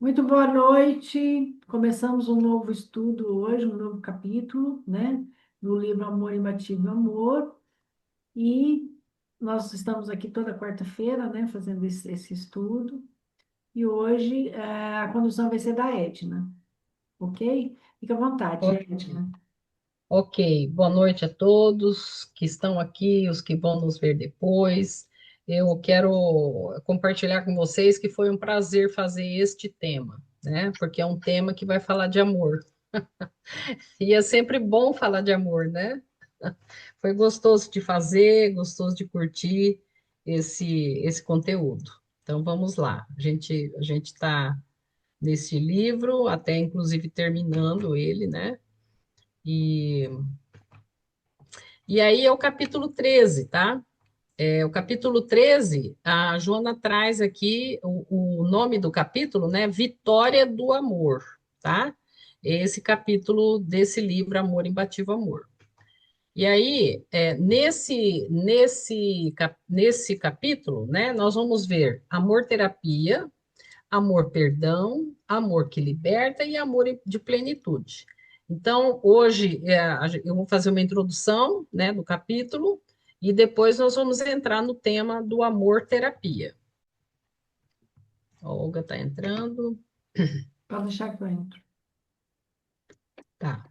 Muito boa noite. Começamos um novo estudo hoje, um novo capítulo, né, do livro Amor Imbatível Amor. E nós estamos aqui toda quarta-feira, né, fazendo esse estudo. E hoje a condução vai ser da Edna, ok? Fica à vontade, Ok, Edna. ok. Boa noite a todos que estão aqui, os que vão nos ver depois. Eu quero compartilhar com vocês que foi um prazer fazer este tema, né? Porque é um tema que vai falar de amor. E é sempre bom falar de amor, né? Foi gostoso de fazer, gostoso de curtir esse conteúdo. Então vamos lá. A gente está nesse livro, até inclusive terminando ele, né? E E aí é o capítulo 13, tá? O capítulo 13, a Joana traz aqui o nome do capítulo, né? Vitória do Amor, tá? Esse capítulo desse livro, Amor Imbatível Amor. E aí, nesse capítulo, né, nós vamos ver amor terapia, amor perdão, amor que liberta e amor de plenitude. Então, hoje eu vou fazer uma introdução, né, do capítulo e depois nós vamos entrar no tema do amor terapia. A Olga está entrando. Pode deixar que eu entro. Tá.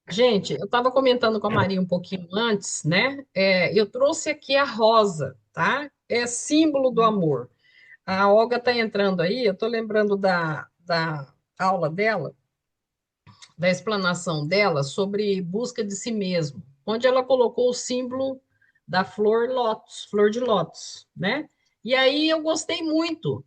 Gente, eu estava comentando com a Maria um pouquinho antes, né? Eu trouxe aqui a rosa, tá? É símbolo do amor. A Olga está entrando aí, eu estou lembrando da aula dela, da explanação dela sobre busca de si mesmo, onde ela colocou o símbolo da flor lótus, flor de lótus, né? E aí eu gostei muito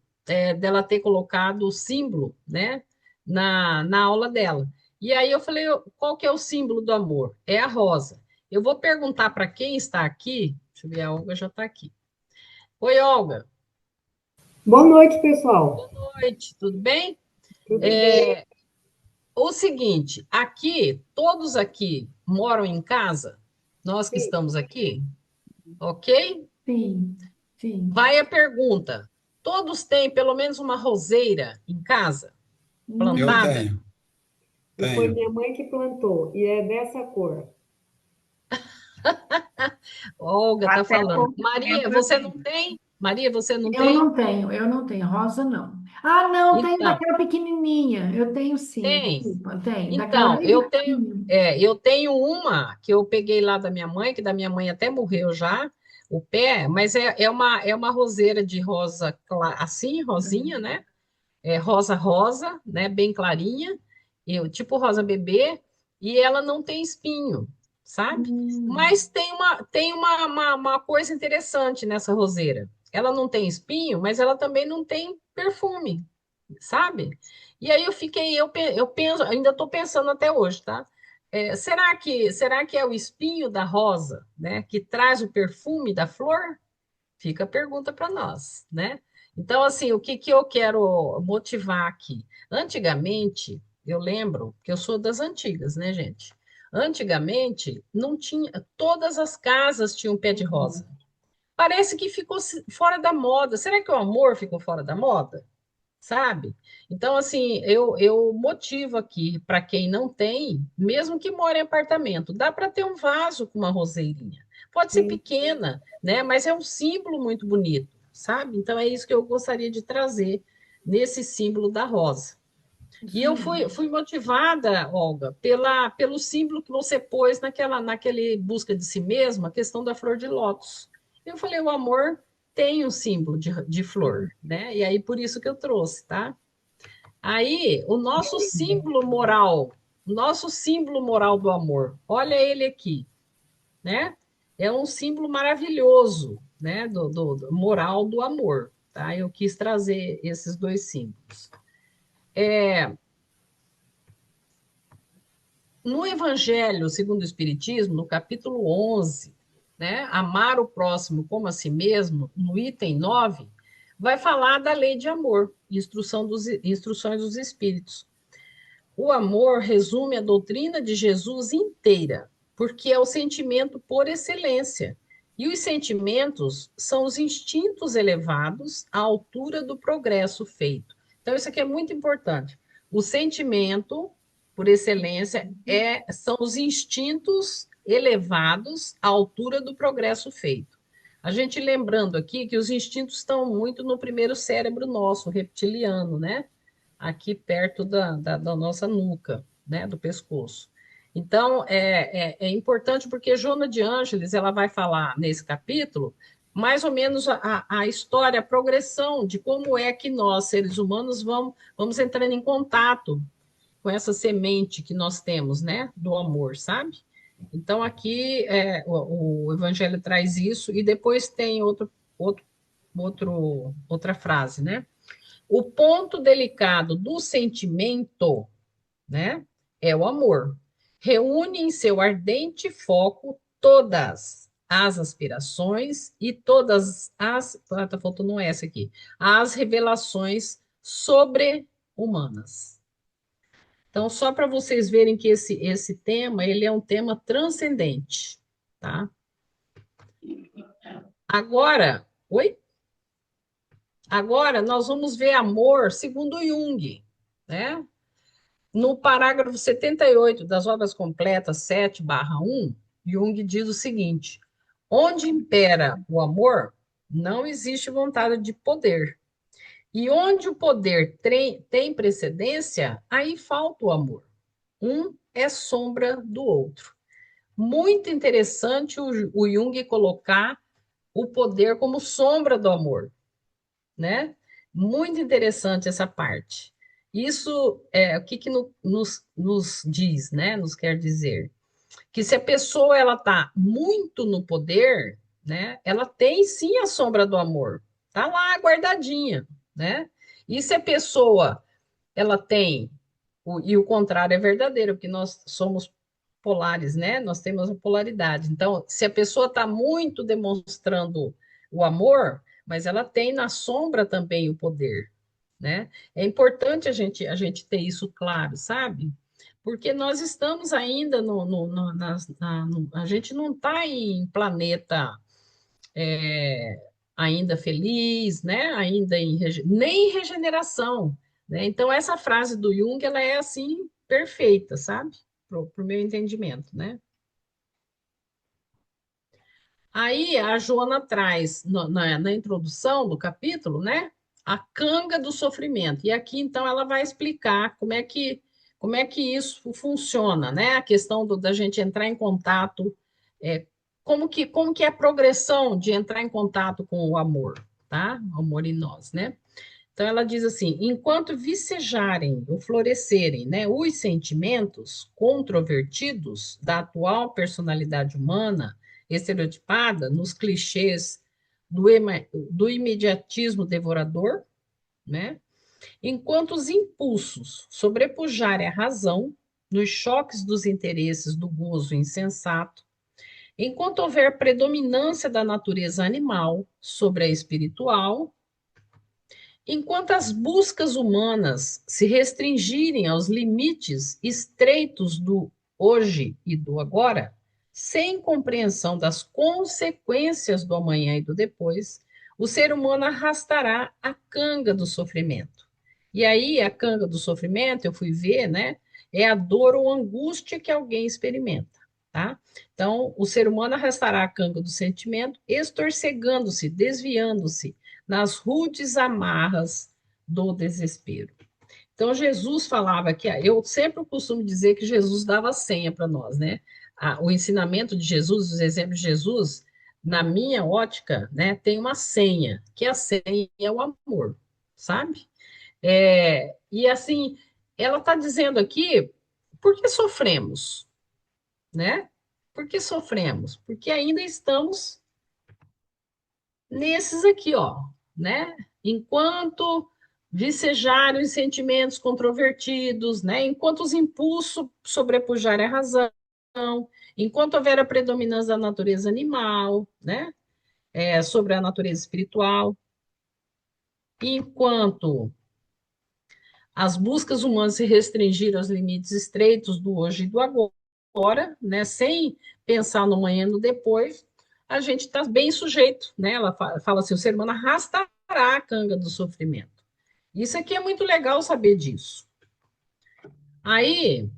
dela ter colocado o símbolo, né, na aula dela. E aí eu falei, qual que é o símbolo do amor? É a rosa. Eu vou perguntar para quem está aqui, deixa eu ver, a Olga já está aqui. Oi, Olga. Boa noite, pessoal. Boa noite, tudo bem? Tudo bem? É, o seguinte, aqui, todos aqui moram em casa, nós que Sim. estamos aqui, ok? Sim, sim. Vai a pergunta: todos têm pelo menos uma roseira em casa, Eu Não, plantada? tenho, E foi tenho. minha mãe que plantou, e é dessa cor. Olga está até falando. pouco Maria, tempo eu você não tenho. tem? Maria, você não Eu tem? não tenho, eu não tenho. Rosa, não. Ah, não, tenho Então, daquela pequenininha. Eu tenho sim, tem. desculpa, tenho. Daquela Então, bem eu tenho, pequenininha. eu tenho uma que eu peguei lá da minha mãe, que da minha mãe até morreu já, o pé, mas é uma roseira de rosa assim, rosinha, né? Rosa rosa, né, bem clarinha, tipo rosa bebê, e ela não tem espinho, sabe? Hum, Mas tem uma coisa interessante nessa roseira. Ela não tem espinho, mas ela também não tem perfume, sabe? E aí eu penso, ainda estou pensando até hoje, tá? Será que é o espinho da rosa, né, que traz o perfume da flor? Fica a pergunta para nós, né? Então, assim, o que que eu quero motivar aqui? Antigamente, eu lembro que eu sou das antigas, né, gente? Antigamente, não tinha, todas as casas tinham pé de rosa. Parece que ficou fora da moda. Será que o amor ficou fora da moda? Sabe? Então, assim, eu motivo aqui para quem não tem, mesmo que mora em apartamento, dá para ter um vaso com uma roseirinha. Pode ser Sim, pequena, né? Mas é um símbolo muito bonito, sabe? Então, é isso que eu gostaria de trazer nesse símbolo da rosa. E isso eu aí. fui motivada, Olga, pelo símbolo que você pôs naquele busca de si mesma, a questão da flor de lótus. Eu falei, o amor tem um símbolo de flor, sim. né? E aí por isso que eu trouxe, tá? Aí o nosso símbolo moral do amor, olha ele aqui, né? É um símbolo maravilhoso, né? Do moral do amor, tá? Eu quis trazer esses dois símbolos. No Evangelho segundo o Espiritismo, no capítulo 11, né, amar o próximo como a si mesmo, no item 9, vai falar da lei de amor, instruções dos Espíritos. O amor resume a doutrina de Jesus inteira, porque é o sentimento por excelência, E os sentimentos são os instintos elevados à altura do progresso feito. Então, isso aqui é muito importante. O sentimento, por excelência, são os instintos elevados à altura do progresso feito. A gente lembrando aqui que os instintos estão muito no primeiro cérebro nosso, reptiliano, né? Aqui perto da nossa nuca, né? Do pescoço. Então, é importante porque Joana de Ângeles, ela vai falar nesse capítulo mais ou menos a história, a progressão de como é que nós, seres humanos, vamos entrando em contato com essa semente que nós temos, né, do amor, sabe? Então, aqui o Evangelho traz isso, e depois tem outra frase, né? O ponto delicado do sentimento, né, é o amor. Reúne em seu ardente foco todas as aspirações e todas as. Tá faltando essa aqui. As revelações sobre-humanas. Então, só para vocês verem que esse tema, ele é um tema transcendente, tá? Agora, oi? Agora nós vamos ver amor segundo Jung, né? No parágrafo 78 das obras completas 7/1, Jung diz o seguinte: onde impera o amor, não existe vontade de poder. E onde o poder tem precedência, aí falta o amor. Um é sombra do outro. Muito interessante o Jung colocar o poder como sombra do amor, né? Muito interessante essa parte. Isso é o que nos diz, né? Nos quer dizer que se a pessoa ela está muito no poder, né? Ela tem sim a sombra do amor, tá lá guardadinha, né? E se a pessoa ela tem e o contrário é verdadeiro, porque nós somos polares, né? Nós temos a polaridade. Então, se a pessoa está muito demonstrando o amor, mas ela tem na sombra também o poder, né? É importante a gente ter isso claro, sabe? Porque nós estamos ainda a gente não está em planeta ainda feliz, né? Ainda nem em regeneração, né? Então essa frase do Jung ela é assim perfeita, sabe? Pro meu entendimento, né? Aí a Joana traz na introdução do capítulo, né? A canga do sofrimento. E aqui então ela vai explicar como é que isso funciona, né? A questão da gente entrar em contato, é, como que é a progressão de entrar em contato com o amor, tá? O amor em nós, né? Então ela diz assim: enquanto vicejarem ou florescerem, né, os sentimentos controvertidos da atual personalidade humana, estereotipada nos clichês do imediatismo devorador, né? Enquanto os impulsos sobrepujarem a razão nos choques dos interesses do gozo insensato, enquanto houver predominância da natureza animal sobre a espiritual, enquanto as buscas humanas se restringirem aos limites estreitos do hoje e do agora, sem compreensão das consequências do amanhã e do depois, o ser humano arrastará a canga do sofrimento. E aí, a canga do sofrimento, eu fui ver, né? É a dor ou angústia que alguém experimenta, tá? Então, o ser humano arrastará a canga do sentimento, estorcegando-se, desviando-se nas rudes amarras do desespero. Então, Jesus falava que, eu sempre costumo dizer que Jesus dava a senha para nós, né? O ensinamento de Jesus, os exemplos de Jesus, na minha ótica, né, tem uma senha, que a senha é o amor, sabe? E assim, ela está dizendo aqui, por que sofremos, né? Por que sofremos? Porque ainda estamos nesses aqui, ó, né? Enquanto vicejarem os sentimentos controvertidos, né? Enquanto os impulsos sobrepujarem a razão, enquanto houver a predominância da natureza animal, né? Sobre a natureza espiritual, enquanto as buscas humanas se restringirem aos limites estreitos do hoje e do agora, né? Sem pensar no amanhã e no depois, a gente está bem sujeito, né? Ela fala assim, o ser humano arrastará a canga do sofrimento. Isso aqui é muito legal saber disso. Aí,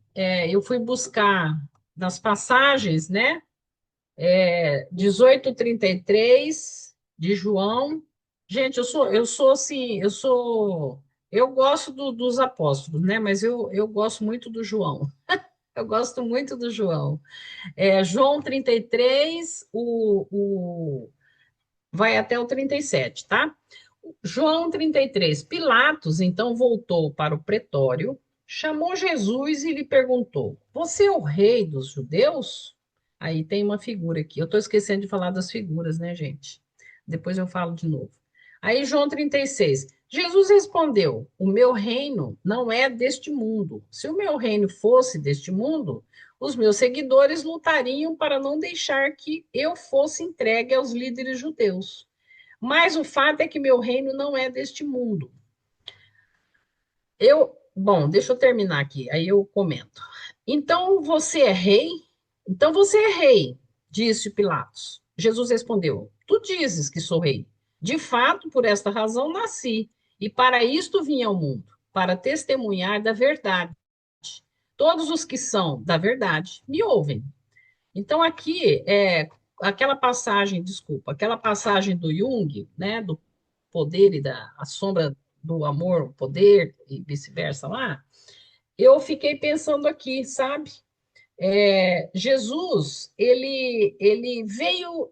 eu fui buscar nas passagens, né? 18:33 de João. Gente, eu sou assim, eu gosto dos apóstolos, né? Mas eu gosto muito do João. Eu gosto muito do João. João 33, vai até o 37, tá? João 33. Pilatos então voltou para o pretório, chamou Jesus e lhe perguntou: Você é o rei dos judeus? Aí tem uma figura aqui. Eu estou esquecendo de falar das figuras, né, gente? Depois eu falo de novo. Aí, João 36. Jesus respondeu: O meu reino não é deste mundo. Se o meu reino fosse deste mundo, os meus seguidores lutariam para não deixar que eu fosse entregue aos líderes judeus. Mas o fato é que meu reino não é deste mundo. Bom, deixa eu terminar aqui, aí eu comento. Então você é rei? Então você é rei, disse Pilatos. Jesus respondeu: Tu dizes que sou rei. De fato, por esta razão nasci, e para isto vim ao mundo, para testemunhar da verdade. Todos os que são da verdade me ouvem. Então, aqui, aquela passagem, desculpa, aquela passagem do Jung, né, do poder e da a sombra do amor, o poder e vice-versa lá, eu fiquei pensando aqui, sabe? Jesus, ele veio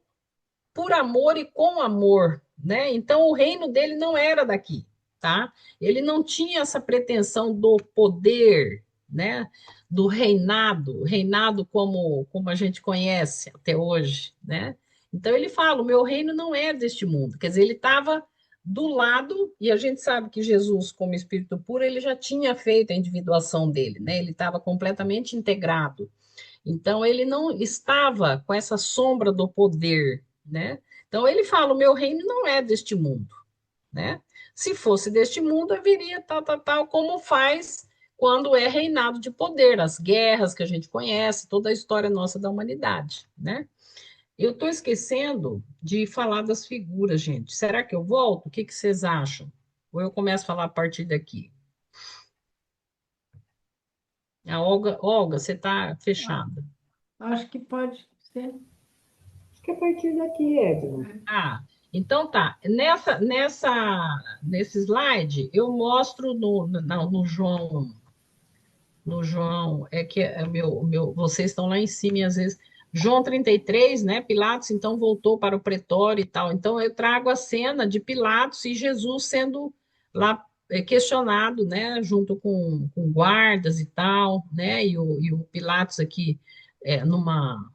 por amor e com amor, né? Então, o reino dele não era daqui, tá? Ele não tinha essa pretensão do poder, né? Do reinado como a gente conhece até hoje, né? Então, ele fala: o meu reino não é deste mundo. Quer dizer, ele estava do lado, e a gente sabe que Jesus, como espírito puro, ele já tinha feito a individuação dele, né? Ele estava completamente integrado. Então, ele não estava com essa sombra do poder, né? Então, ele fala: o meu reino não é deste mundo, né? Se fosse deste mundo, haveria tal, como faz quando é reinado de poder, as guerras que a gente conhece, toda a história nossa da humanidade, né? Eu estou esquecendo de falar das figuras, gente. Será que eu volto? O que que vocês acham? Ou eu começo a falar a partir daqui? A Olga, você está fechada. Acho que pode ser. Acho que a partir daqui, Edna. Ah, então tá. Nesse slide, eu mostro no João, vocês estão lá em cima e às vezes. João 33, né? Pilatos então voltou para o pretório e tal. Então eu trago a cena de Pilatos e Jesus sendo lá questionado, né? Junto com guardas e tal, né? E o Pilatos aqui numa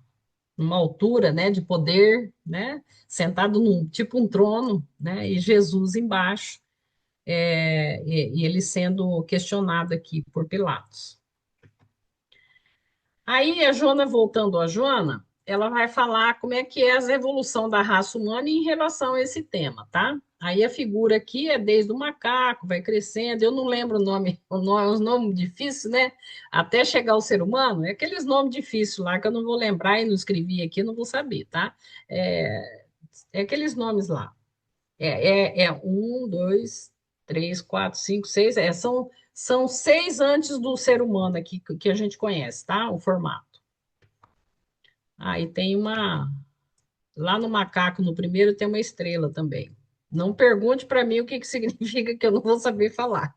altura, né, de poder, né, sentado num tipo um trono, né, e Jesus embaixo, e ele sendo questionado aqui por Pilatos. Aí a Joana, voltando a Joana, ela vai falar como é que é a evolução da raça humana em relação a esse tema, tá? Aí a figura aqui é desde o macaco, vai crescendo, eu não lembro os nomes difíceis, né? Até chegar ao ser humano, é aqueles nomes difíceis lá que eu não vou lembrar e não escrevi aqui, não vou saber, tá? É aqueles nomes lá. Um, dois, três, quatro, cinco, seis, são seis antes do ser humano aqui que a gente conhece, tá? O formato. Aí tem lá no macaco, no primeiro, tem uma estrela também. Não pergunte para mim o que significa, que eu não vou saber falar.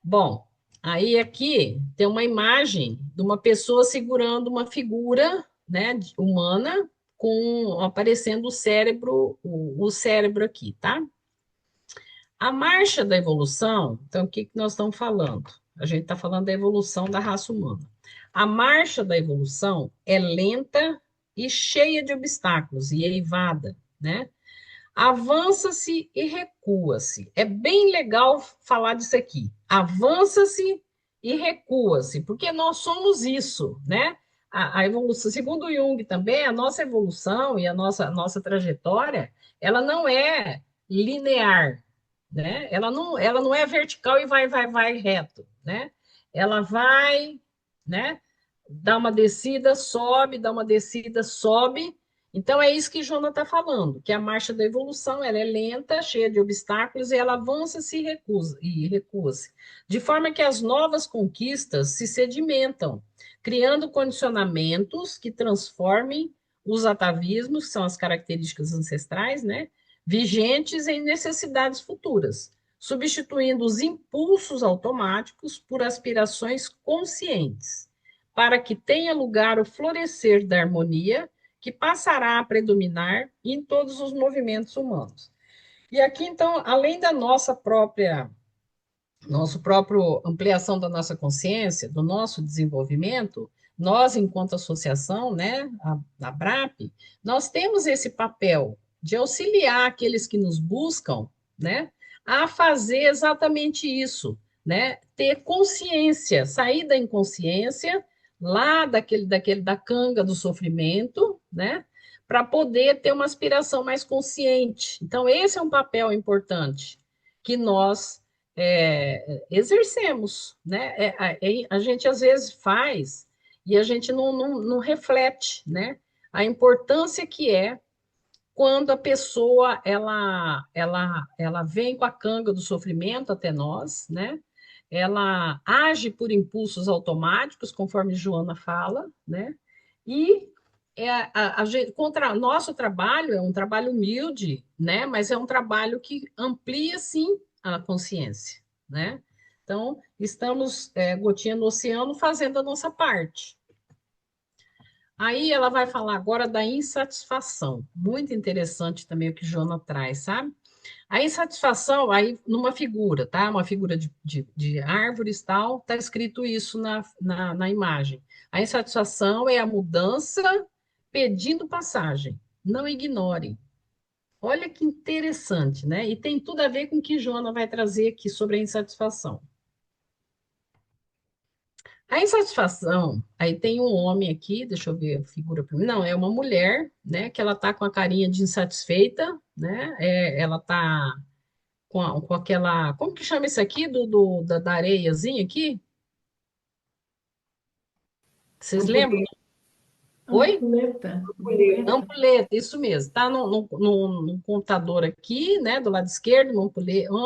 Bom, aí aqui tem uma imagem de uma pessoa segurando uma figura, né, humana, com aparecendo o cérebro aqui, tá? A marcha da evolução, então o que nós estamos falando? A gente está falando da evolução da raça humana. A marcha da evolução é lenta e cheia de obstáculos, e eivada, né? Avança-se e recua-se. É bem legal falar disso aqui. Avança-se e recua-se, porque nós somos isso, né? A evolução, segundo Jung também, a nossa evolução e a nossa trajetória, ela não é linear, né? Ela não é vertical e vai reto, né? Ela vai, né? dá uma descida, sobe, dá uma descida, sobe. Então, é isso que Joana está falando, que a marcha da evolução ela é lenta, cheia de obstáculos, e ela avança e recua-se, de forma que as novas conquistas se sedimentam, criando condicionamentos que transformem os atavismos, que são as características ancestrais, né, vigentes em necessidades futuras, substituindo os impulsos automáticos por aspirações conscientes, para que tenha lugar o florescer da harmonia que passará a predominar em todos os movimentos humanos. E aqui, então, além da nosso próprio ampliação da nossa consciência, do nosso desenvolvimento, nós, enquanto associação, né, a BRAP, nós temos esse papel de auxiliar aqueles que nos buscam, né, a fazer exatamente isso, né, ter consciência, sair da inconsciência, lá da canga do sofrimento, né, para poder ter uma aspiração mais consciente. Então, esse é um papel importante que nós exercemos, né? A gente às vezes faz e a gente não reflete, né? A importância que é quando a pessoa ela vem com a canga do sofrimento até nós, né? Ela age por impulsos automáticos, conforme Joana fala, né? E nosso trabalho é um trabalho humilde, né? Mas é um trabalho que amplia sim a consciência, né? Então, estamos, gotinha no oceano, fazendo a nossa parte. Aí ela vai falar agora da insatisfação. Muito interessante também o que Joana traz, sabe? A insatisfação, aí, numa figura, tá? Uma figura de árvores tal, tá escrito isso na imagem. A insatisfação é a mudança pedindo passagem. Não ignore. Olha que interessante, né? E tem tudo a ver com o que Joana vai trazer aqui sobre a insatisfação. A insatisfação, aí tem um homem aqui, deixa eu ver a figura primeiro. Não, é uma mulher, né? Que ela tá com a carinha de insatisfeita, né? Ela tá com aquela. Como que chama isso aqui da areiazinha aqui? Vocês lembram? Ampulheta. Oi? Ampulheta, Ampulheta. ampulheta. Ampulheta, isso mesmo. Tá no computador aqui, né? Do lado esquerdo, uma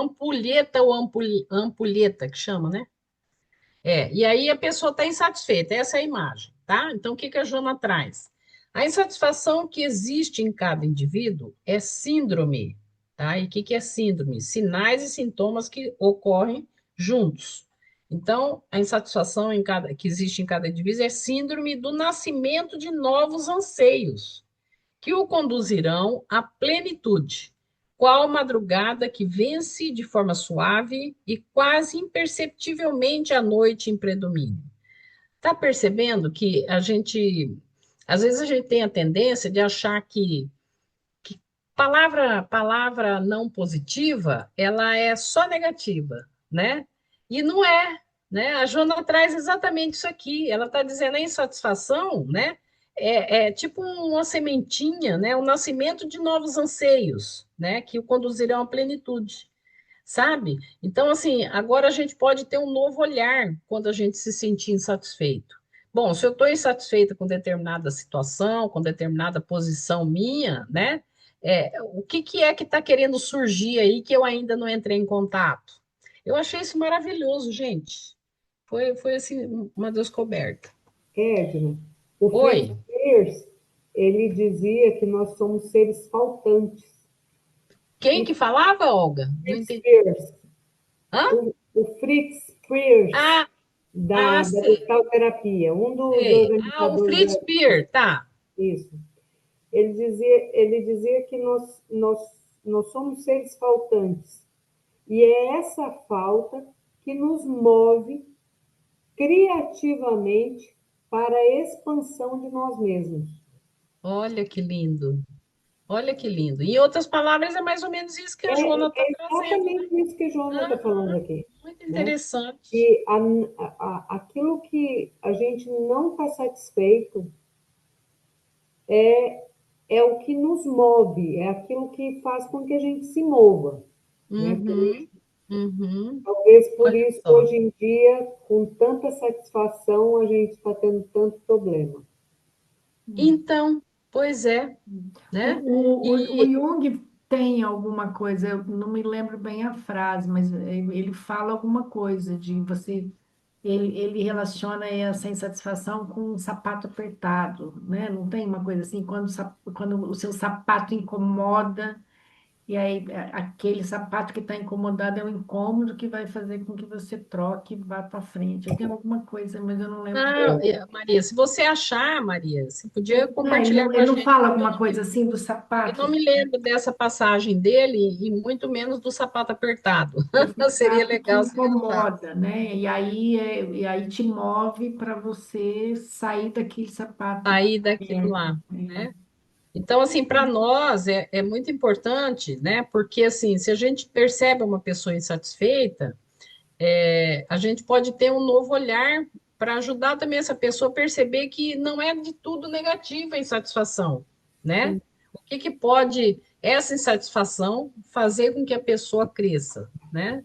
ampulheta ou ampulheta, que chama, né? E aí a pessoa está insatisfeita, essa é a imagem, tá? Então, o que que a Joana traz? A insatisfação que existe em cada indivíduo é síndrome, tá? E o que que é síndrome? Sinais e sintomas que ocorrem juntos. Então, a insatisfação que existe em cada indivíduo é síndrome do nascimento de novos anseios, que o conduzirão à plenitude, qual madrugada que vence de forma suave e quase imperceptivelmente a noite em predomínio. Está percebendo que às vezes a gente tem a tendência de achar que palavra não positiva, ela é só negativa, né? E não é, né? A Joana traz exatamente isso aqui. Ela está dizendo a insatisfação, né? É tipo uma sementinha, né? O nascimento de novos anseios, né? Que o conduzirão à plenitude, sabe? Então, assim, agora a gente pode ter um novo olhar quando a gente se sentir insatisfeito. Bom, se eu estou insatisfeita com determinada situação, com determinada posição minha, né? O que que é que está querendo surgir aí que eu ainda não entrei em contato? Eu achei isso maravilhoso, gente. Foi assim, uma descoberta. Edna, o Fritz Oi, Perls, ele dizia que nós somos seres faltantes. quem E que falava, Olga? Não Fritz entendi. Perls, Hã? o Fritz Perls, Ah, da sei, Gestalterapia, um dos sei. Ah, o organizadores Fritz Spear, tá. isso. Ele dizia que nós somos seres faltantes. E é essa falta que nos move criativamente para a expansão de nós mesmos. Olha que lindo. Olha que lindo. Em outras palavras, é mais ou menos isso que a Joana está É trazendo, né? exatamente isso que a Joana está falando Aham, aqui, muito né? interessante. E aquilo que a gente não está satisfeito é o que nos move, é aquilo que faz com que a gente se mova, né? Uhum. Uhum. Talvez por Olha isso, só. hoje em dia, com tanta satisfação, a gente está tendo tanto problema. Então, pois é, né? O E Jung tem alguma coisa, eu não me lembro bem a frase, mas ele fala alguma coisa de você. Ele relaciona essa insatisfação com um sapato apertado, né? Não tem uma coisa assim, quando o seu sapato incomoda. E aí, aquele sapato que está incomodado é um incômodo que vai fazer com que você troque e vá para frente. Eu tenho alguma coisa, mas eu não lembro bem. Maria, se você achar, Maria, você podia Ele compartilhar não, com ele a não gente, fala porque alguma coisa assim do eu sapato, não me lembro dessa passagem dele e muito menos do sapato apertado. do Seria sapato que legal se ele falasse. incomoda, né? E aí te move para você sair daquele sapato. Sair daquilo Aperto, lá, né? né? Então, assim, para nós é muito importante, né? Porque, assim, se a gente percebe uma pessoa insatisfeita, a gente pode ter um novo olhar para ajudar também essa pessoa a perceber que não é de tudo negativa a insatisfação, né? O que que pode essa insatisfação fazer com que a pessoa cresça, né?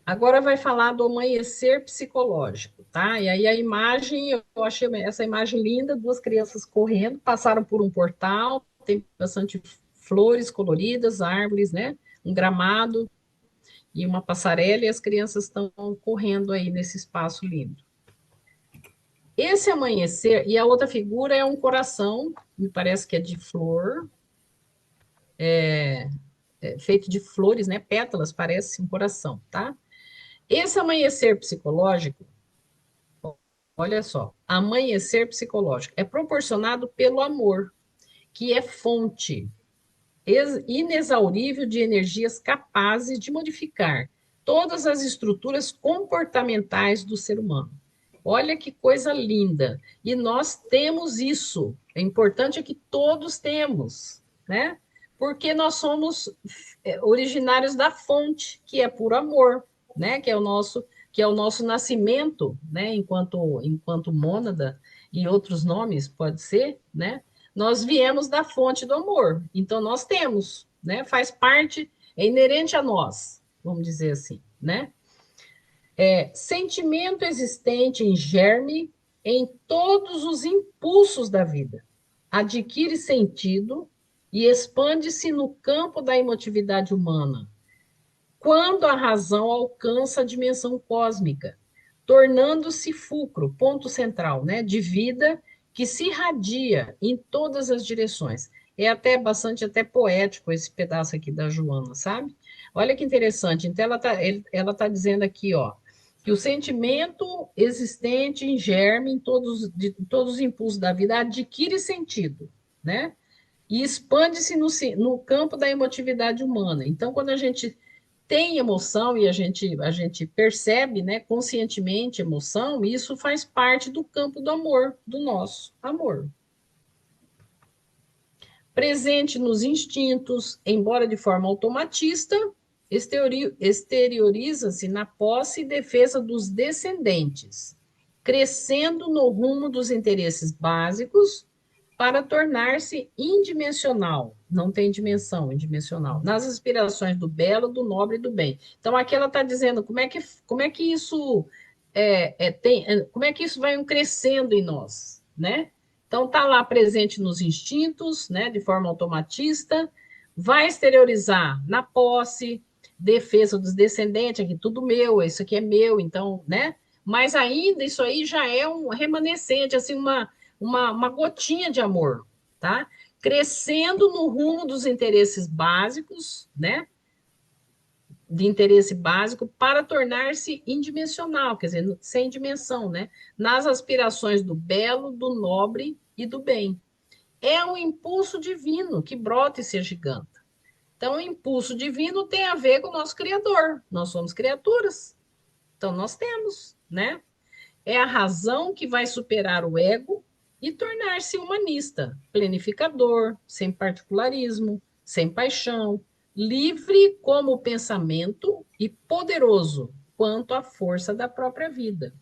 Agora vai falar do amanhecer psicológico, tá? E aí a imagem, eu achei essa imagem linda, duas crianças correndo, passaram por um portal, tem bastante flores coloridas, árvores, né? Um gramado e uma passarela, e as crianças estão correndo aí nesse espaço lindo. Esse amanhecer, e a outra figura é um coração, me parece que é de flor, feito de flores, né? Pétalas, parece um coração, tá? Esse amanhecer psicológico, olha só, amanhecer psicológico é proporcionado pelo amor, que é fonte inexaurível de energias capazes de modificar todas as estruturas comportamentais do ser humano. Olha que coisa linda. E nós temos isso. É importante que todos temos, né? Porque nós somos originários da fonte, que é puro amor, né? Que é o nosso nascimento, né? Enquanto mônada e outros nomes pode ser, né? Nós viemos da fonte do amor. Então nós temos, né? Faz parte, é inerente a nós, vamos dizer assim, né? Sentimento existente em germe em todos os impulsos da vida. Adquire sentido e expande-se no campo da emotividade humana, quando a razão alcança a dimensão cósmica, tornando-se fulcro, ponto central, né, de vida que se irradia em todas as direções. É até bastante até poético esse pedaço aqui da Joana, sabe? Olha que interessante. Então ela tá dizendo aqui, ó, que o sentimento existente em germe em todos os impulsos da vida adquire sentido, né? E expande-se no campo da emotividade humana. Então, quando a gente tem emoção e a gente percebe, né, conscientemente emoção, isso faz parte do campo do amor, do nosso amor. Presente nos instintos, embora de forma automatista, exterioriza-se na posse e defesa dos descendentes, crescendo no rumo dos interesses básicos para tornar-se indimensional, não tem dimensão, indimensional, nas aspirações do belo, do nobre e do bem. Então, aqui ela está dizendo como é que isso como é que isso vai crescendo em nós, né? Então, está lá presente nos instintos, né, de forma automatista, vai exteriorizar na posse, defesa dos descendentes, aqui tudo meu, isso aqui é meu, então, né? Mas ainda isso aí já é um remanescente, assim, uma gotinha de amor, tá? Crescendo no rumo dos interesses básicos, né? De interesse básico para tornar-se indimensional, quer dizer, sem dimensão, né? Nas aspirações do belo, do nobre e do bem. É um impulso divino que brota e se agiganta. Então, o impulso divino tem a ver com o nosso Criador. Nós somos criaturas. Então, nós temos, né? É a razão que vai superar o ego e tornar-se humanista, planificador, sem particularismo, sem paixão, livre como o pensamento e poderoso quanto à força da própria vida.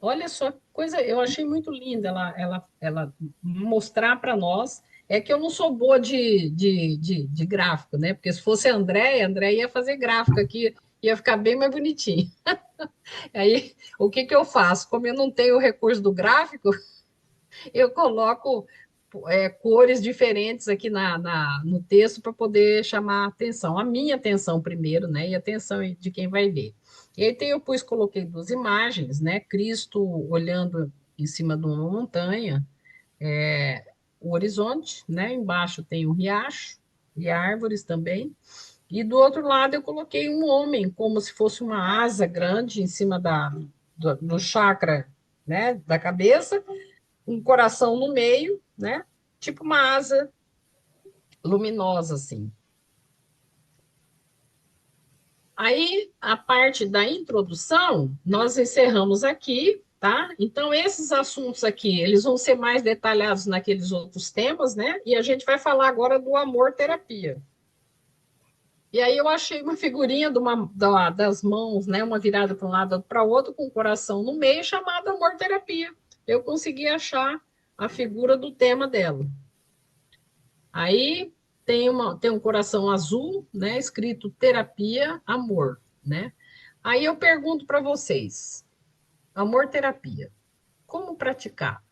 Olha só, coisa, eu achei muito linda ela mostrar para nós É que eu não sou boa de gráfico, né? Porque se fosse a Andréia ia fazer gráfico aqui, ia ficar bem mais bonitinho. Aí, o que que eu faço? Como eu não tenho o recurso do gráfico, eu coloco cores diferentes aqui no texto para poder chamar a atenção, a minha atenção primeiro, né? E a atenção de quem vai ver. E aí coloquei duas imagens, né? Cristo olhando em cima de uma montanha, o horizonte, né? Embaixo tem um riacho e árvores também. E do outro lado eu coloquei um homem, como se fosse uma asa grande em cima do chakra, né? Da cabeça, um coração no meio, né? Tipo uma asa luminosa, assim. Aí, a parte da introdução, nós encerramos aqui, tá? Então, esses assuntos aqui, eles vão ser mais detalhados naqueles outros temas, né? E a gente vai falar agora do amor-terapia. E aí eu achei uma figurinha das mãos, né? Uma virada para um lado para o outro, com o coração no meio, chamada amor-terapia. Eu consegui achar a figura do tema dela. Aí tem um coração azul, né, escrito terapia, amor, né? Aí eu pergunto para vocês, amor terapia, como praticar?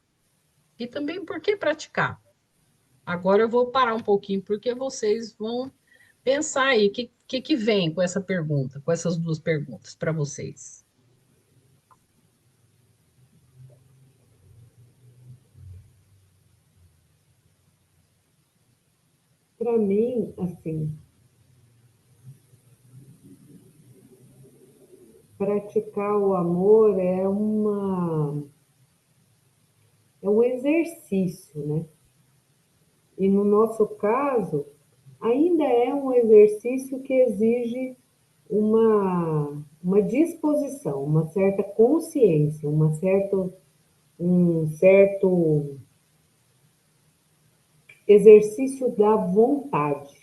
E também por que praticar? Agora eu vou parar um pouquinho porque vocês vão pensar aí que vem com essa pergunta, com essas duas perguntas para vocês. Para mim, assim, praticar o amor é um exercício, né? E no nosso caso, ainda é um exercício que exige uma disposição, uma certa consciência, um certo exercício da vontade,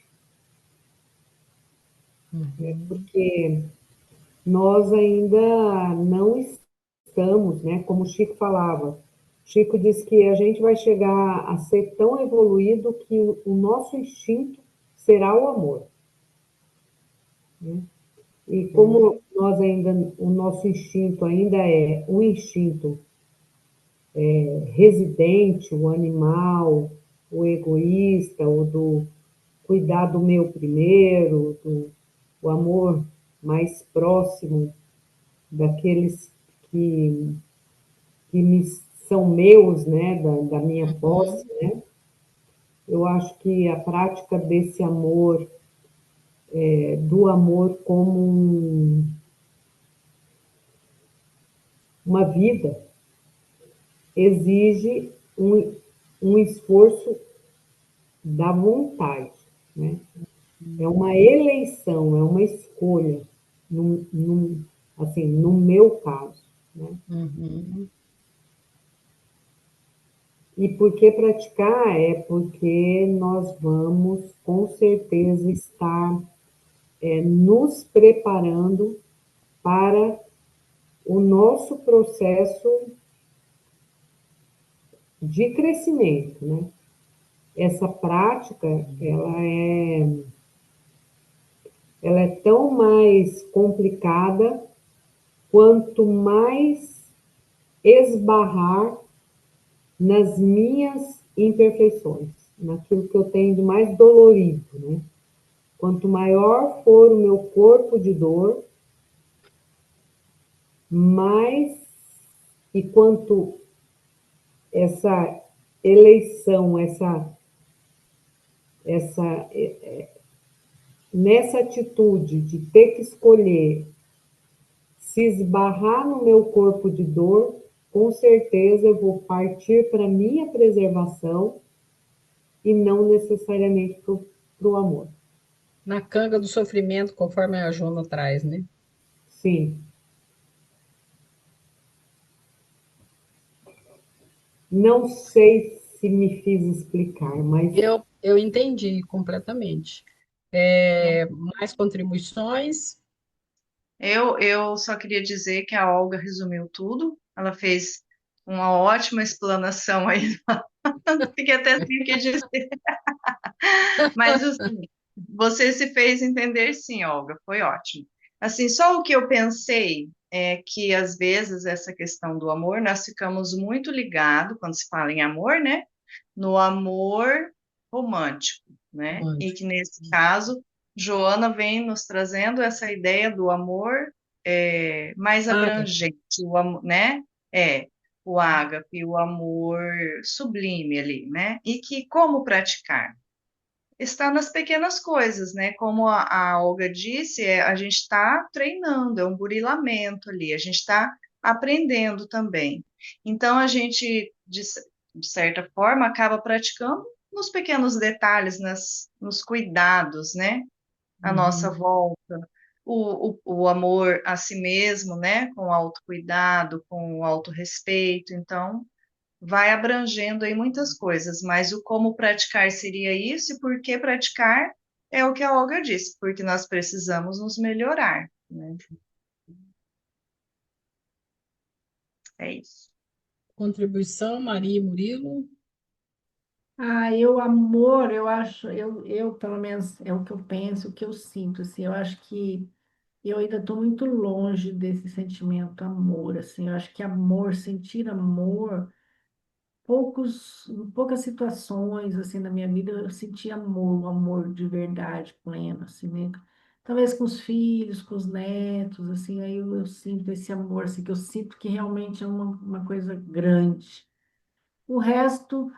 né? Uhum, Porque nós ainda não estamos, né? Como o Chico falava, Chico disse que a gente vai chegar a ser tão evoluído que o nosso instinto será o amor, né? E como uhum, nós ainda, o nosso instinto ainda é um instinto residente, o animal, o egoísta, o do cuidar do meu primeiro, o amor mais próximo daqueles que, que me, são meus, né, da minha posse, uhum. né? Eu acho que a prática desse amor, do amor como uma vida, exige um esforço da vontade, né? É uma eleição, é uma escolha, assim, no meu caso, né? Uhum. E por que praticar? É porque nós vamos, com certeza, estar nos preparando para o nosso processo de crescimento, né? Essa prática, ela é tão mais complicada quanto mais esbarrar nas minhas imperfeições, naquilo que eu tenho de mais dolorido, né? Quanto maior for o meu corpo de dor, mais e quanto essa eleição, essa nessa atitude de ter que escolher se esbarrar no meu corpo de dor, com certeza eu vou partir para minha preservação e não necessariamente para o amor. Na canga do sofrimento, conforme a Jona traz, né? Sim, não sei se me fiz explicar, mas Eu entendi completamente. Mais contribuições? Eu só queria dizer que a Olga resumiu tudo. Ela fez uma ótima explanação aí. Fiquei até sem o que dizer. Mas assim, você se fez entender sim, Olga, foi ótimo. Assim, só o que eu pensei é que às vezes essa questão do amor, nós ficamos muito ligados, quando se fala em amor, né? No amor romântico, né? E Romântico. que nesse caso, Joana vem nos trazendo essa ideia do amor mais Ah, abrangente, o amor, né? É, o ágape, o amor sublime ali, né? E que como praticar? Está nas pequenas coisas, né? Como a Olga disse, a gente está treinando, é um burilamento ali, a gente está aprendendo também. Então, a gente, de certa forma, acaba praticando nos pequenos detalhes, nos cuidados, né? À nossa uhum, volta. O amor a si mesmo, né? Com o autocuidado, com o autorrespeito. Então, vai abrangendo aí muitas coisas, mas o como praticar seria isso, e por que praticar é o que a Olga disse, porque nós precisamos nos melhorar, né? É isso. contribuição, Maria e Murilo. Amor, eu acho, pelo menos é o que eu penso, o que eu sinto, assim, eu acho que eu ainda estou muito longe desse sentimento amor, assim, eu acho que amor, sentir amor, poucas situações, assim, na minha vida eu senti amor, um amor de verdade, pleno, assim, né? Talvez com os filhos, com os netos, assim, aí eu sinto esse amor, assim, que eu sinto que realmente é uma coisa grande. O resto,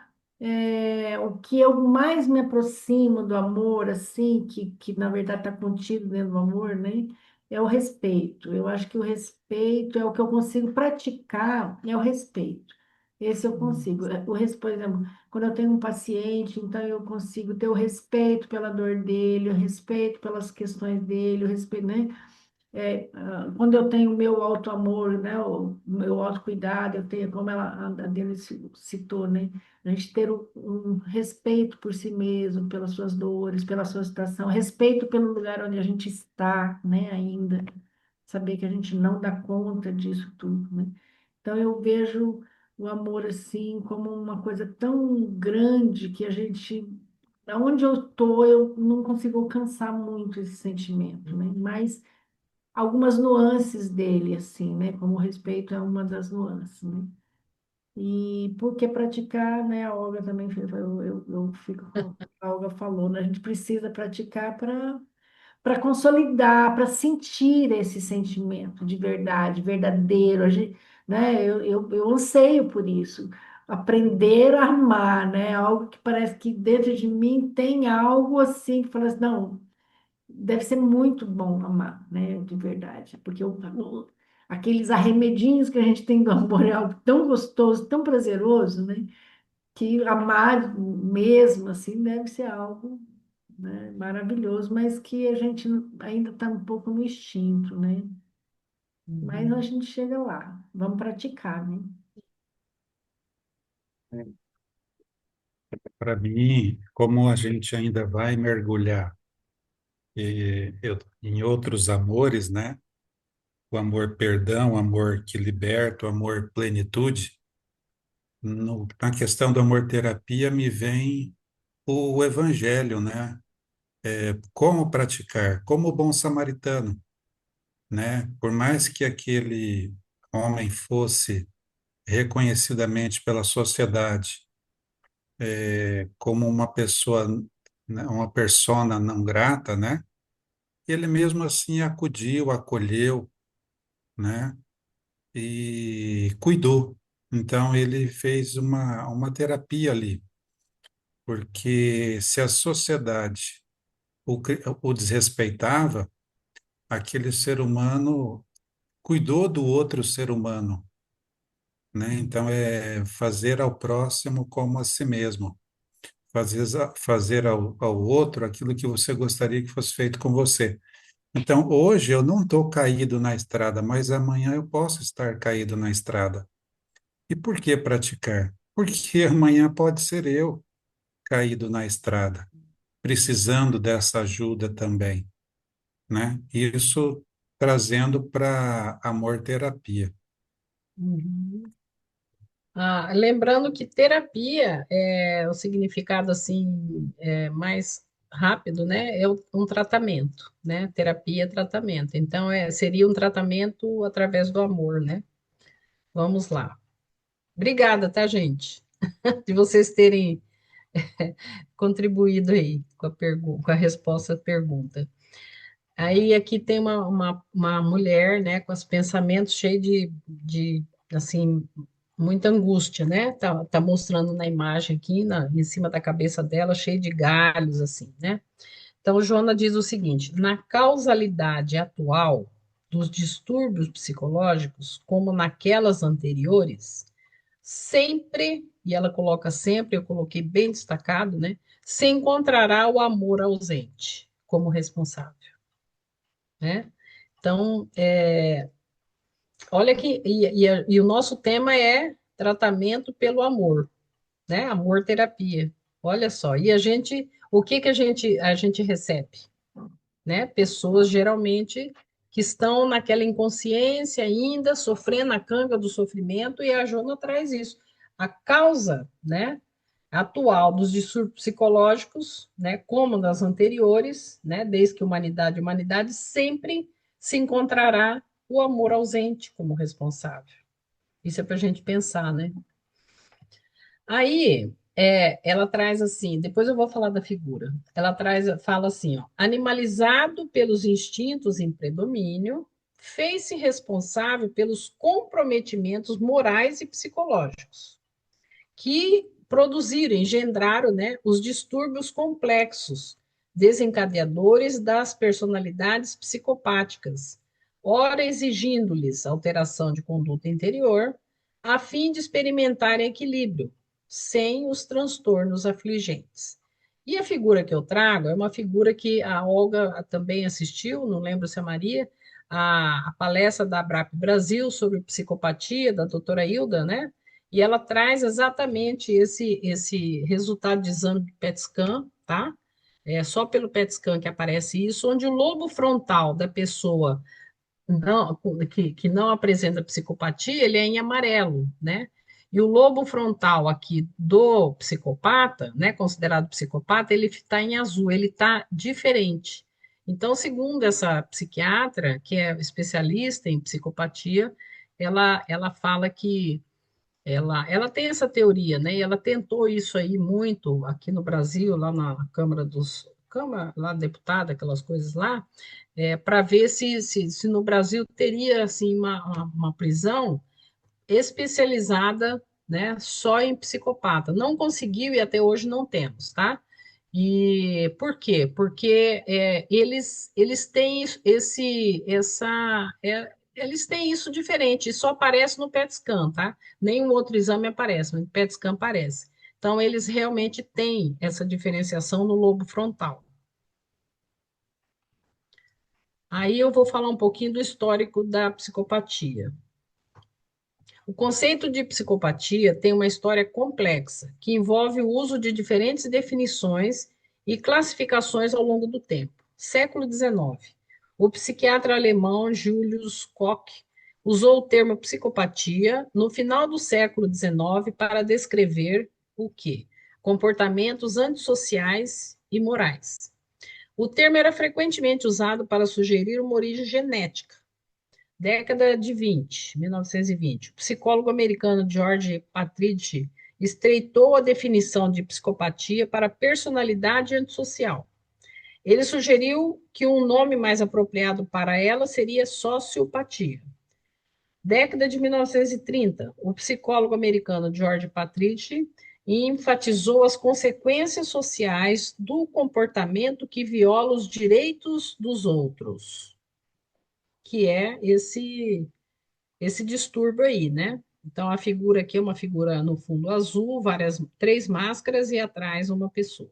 o que eu mais me aproximo do amor, assim, que na verdade está contido dentro do amor, né? É o respeito. Eu acho que o respeito é o que eu consigo praticar, é o respeito. Esse eu consigo. Por exemplo, quando eu tenho um paciente, então eu consigo ter o respeito pela dor dele, o respeito pelas questões dele, o respeito, né? Quando eu tenho o meu auto-amor, né, o meu autocuidado, eu tenho, como a Denise citou, né, a gente ter um respeito por si mesmo, pelas suas dores, pela sua situação, respeito pelo lugar onde a gente está, né, ainda, saber que a gente não dá conta disso tudo, né? Então eu vejo o amor assim como uma coisa tão grande que a gente, aonde eu estou, eu não consigo alcançar muito esse sentimento, né? Mas algumas nuances dele, assim, né? Como o respeito é uma das nuances, né? E por que praticar, né? A Olga também, eu fico com o que a Olga falou, né? A gente precisa praticar para consolidar, para sentir esse sentimento de verdade, verdadeiro, né? Eu anseio por isso. Aprender a amar, né? Algo que parece que dentro de mim tem algo assim que fala assim, não, deve ser muito bom amar, né? De verdade. Porque aqueles arremedinhos que a gente tem do amor é algo tão gostoso, tão prazeroso, né? Que amar mesmo, assim, deve ser algo, né, maravilhoso, mas que a gente ainda está um pouco no instinto, né? Mas a Uhum. gente chega lá. Vamos praticar, né? Para mim, como a gente ainda vai mergulhar em outros amores, né? O amor perdão, o amor que liberta, o amor plenitude. Na questão do amor terapia me vem o evangelho, né? Como praticar, como o bom samaritano, né? Por mais que aquele homem fosse reconhecidamente pela sociedade como uma pessoa, né, uma persona não grata, né? Ele mesmo assim acudiu, acolheu, né? E cuidou. Então ele fez uma terapia ali, porque se a sociedade o desrespeitava, aquele ser humano cuidou do outro ser humano, né? Então é fazer ao próximo como a si mesmo, fazer ao outro aquilo que você gostaria que fosse feito com você. Então, hoje eu não estou caído na estrada, mas amanhã eu posso estar caído na estrada. E por que praticar? Porque amanhã pode ser eu caído na estrada, precisando dessa ajuda também, né? Isso trazendo para amor terapia. Uhum. Lembrando que terapia o significado assim mais rápido, né? É um tratamento, né? Terapia é tratamento. Então seria um tratamento através do amor, né? Vamos lá. Obrigada, tá, gente? De vocês terem contribuído aí com a resposta à pergunta. Aí aqui tem uma mulher, né, com os pensamentos cheios assim, muita angústia, né? Tá mostrando na imagem aqui, em cima da cabeça dela, cheio de galhos, assim, né? Então, Joana diz o seguinte: na causalidade atual dos distúrbios psicológicos, como naquelas anteriores, sempre, e ela coloca sempre, eu coloquei bem destacado, né? Se encontrará o amor ausente como responsável, né? Então, olha que, e o nosso tema é tratamento pelo amor, né? Amor terapia. Olha só. E o que que a gente recebe, né? Pessoas geralmente que estão naquela inconsciência ainda, sofrendo a canga do sofrimento, e a Jona traz isso. A causa, né, atual dos distúrbios psicológicos, né, como nas anteriores, né, desde que humanidade sempre se encontrará o amor ausente como responsável. Isso é para a gente pensar, né? Aí, ela traz assim, depois eu vou falar da figura. Fala assim, ó, animalizado pelos instintos em predomínio, fez-se responsável pelos comprometimentos morais e psicológicos que produziram, engendraram, né, os distúrbios complexos, desencadeadores das personalidades psicopáticas, ora exigindo-lhes alteração de conduta interior, a fim de experimentarem equilíbrio, sem os transtornos afligentes. E a figura que eu trago é uma figura que a Olga também assistiu, não lembro se a Maria, a palestra da ABRAP Brasil sobre psicopatia, da doutora Hilda, né? E ela traz exatamente esse resultado de exame de PET scan, tá? É só pelo PET scan que aparece isso, onde o lobo frontal da pessoa não, que não apresenta psicopatia, ele é em amarelo, né? E o lobo frontal aqui do psicopata, né, considerado psicopata, ele está em azul, ele está diferente. Então, segundo essa psiquiatra, que é especialista em psicopatia, ela fala que ela tem essa teoria, né? E ela tentou isso aí muito aqui no Brasil, lá na Câmara, lá deputada, aquelas coisas lá, para ver se no Brasil teria assim uma prisão especializada, né? Só em psicopata. Não conseguiu e até hoje não temos, tá? E por quê? Porque eles têm eles têm isso diferente, e só aparece no PET scan, tá? Nenhum outro exame aparece, mas no PET scan aparece. Então, eles realmente têm essa diferenciação no lobo frontal. Aí eu vou falar um pouquinho do histórico da psicopatia. O conceito de psicopatia tem uma história complexa, que envolve o uso de diferentes definições e classificações ao longo do tempo. Século XIX. O psiquiatra alemão Julius Koch usou o termo psicopatia no final do século XIX para descrever o quê? Comportamentos antissociais e morais. O termo era frequentemente usado para sugerir uma origem genética. Década de 1920. O psicólogo americano George Patridge estreitou a definição de psicopatia para personalidade antissocial. Ele sugeriu que um nome mais apropriado para ela seria sociopatia. Década de 1930, o psicólogo americano George Patridge enfatizou as consequências sociais do comportamento que viola os direitos dos outros, que é esse distúrbio aí, né? Então, a figura aqui é uma figura no fundo azul, três máscaras e atrás uma pessoa.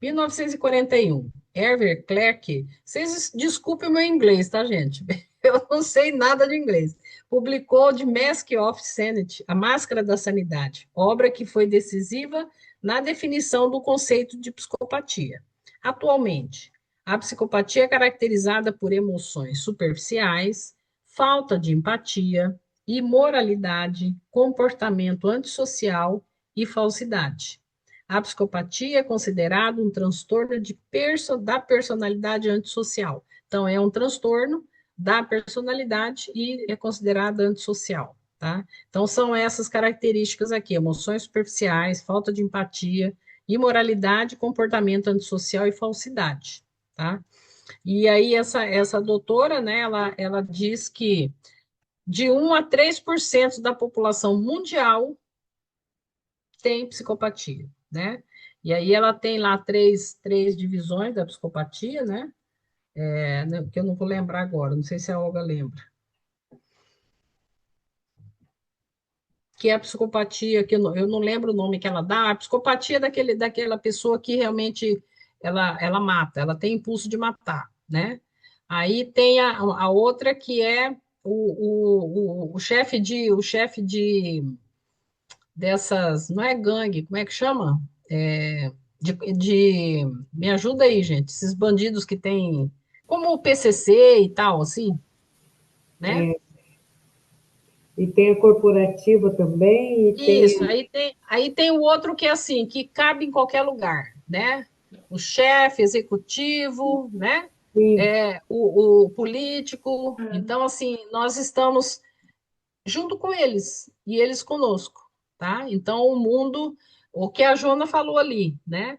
1941, Herbert Clark, vocês desculpem o meu inglês, tá, gente? Eu não sei nada de inglês. Publicou The Mask of Sanity, A Máscara da Sanidade, obra que foi decisiva na definição do conceito de psicopatia. Atualmente, a psicopatia é caracterizada por emoções superficiais, falta de empatia, imoralidade, comportamento antissocial e falsidade. A psicopatia é considerada um transtorno da personalidade antissocial. Então, é um transtorno da personalidade e é considerada antissocial, tá? Então, são essas características aqui: emoções superficiais, falta de empatia, imoralidade, comportamento antissocial e falsidade, tá? E aí, essa doutora, né, ela diz que de 1 a 3% da população mundial tem psicopatia, né? E aí ela tem lá três divisões da psicopatia, né? Que eu não vou lembrar agora, não sei se a Olga lembra. Que é a psicopatia, que eu não lembro o nome que ela dá, a psicopatia daquela pessoa que realmente ela mata, ela tem impulso de matar, né? Aí tem a outra que é o chefe de dessas, não é gangue, como é que chama? É, me ajuda aí, gente, esses bandidos que tem, como o PCC e tal, assim, né? E tem a corporativa também, e Isso, tem. aí tem o outro que é assim, que cabe em qualquer lugar, né? O chefe executivo, né? Sim, O político. É. Então, assim, nós estamos junto com eles e eles conosco, tá? Então, o mundo, o que a Joana falou ali, né?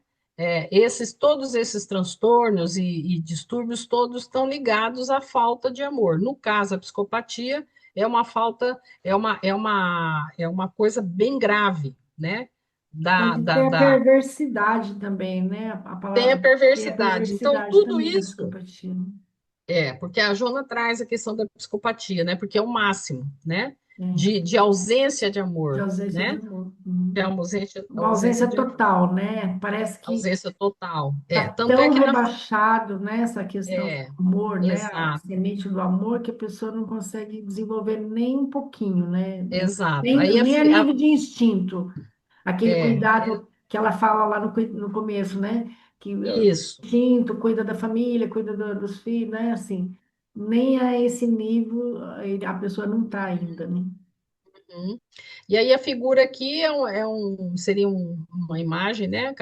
Todos esses transtornos e distúrbios todos estão ligados à falta de amor. No caso, a psicopatia é uma falta, é uma coisa bem grave, né? Da, Pode da, ter a da, perversidade também, né? A tem a palavra tem a perversidade. Então, perversidade tudo também da isso psicopatia, né? porque a Jona traz a questão da psicopatia, né? Porque é o máximo, né? É, De ausência de de amor, ausência de né? amor. De Uhum. Uma ausência ausência de amor, total, né? Parece que ausência total. tá Tanto é tão que rebaixado nessa questão do é, amor, né? A exato, semente do amor, que a pessoa não consegue desenvolver nem um pouquinho, né? exato. Nem, Aí nem a nível de instinto. Aquele é cuidado que ela fala lá no começo, né? Que isso. instinto, cuida da família, cuida dos filhos, né? Assim, nem a esse nível a pessoa não está ainda, né? Uhum. E aí a figura aqui seria uma imagem, né?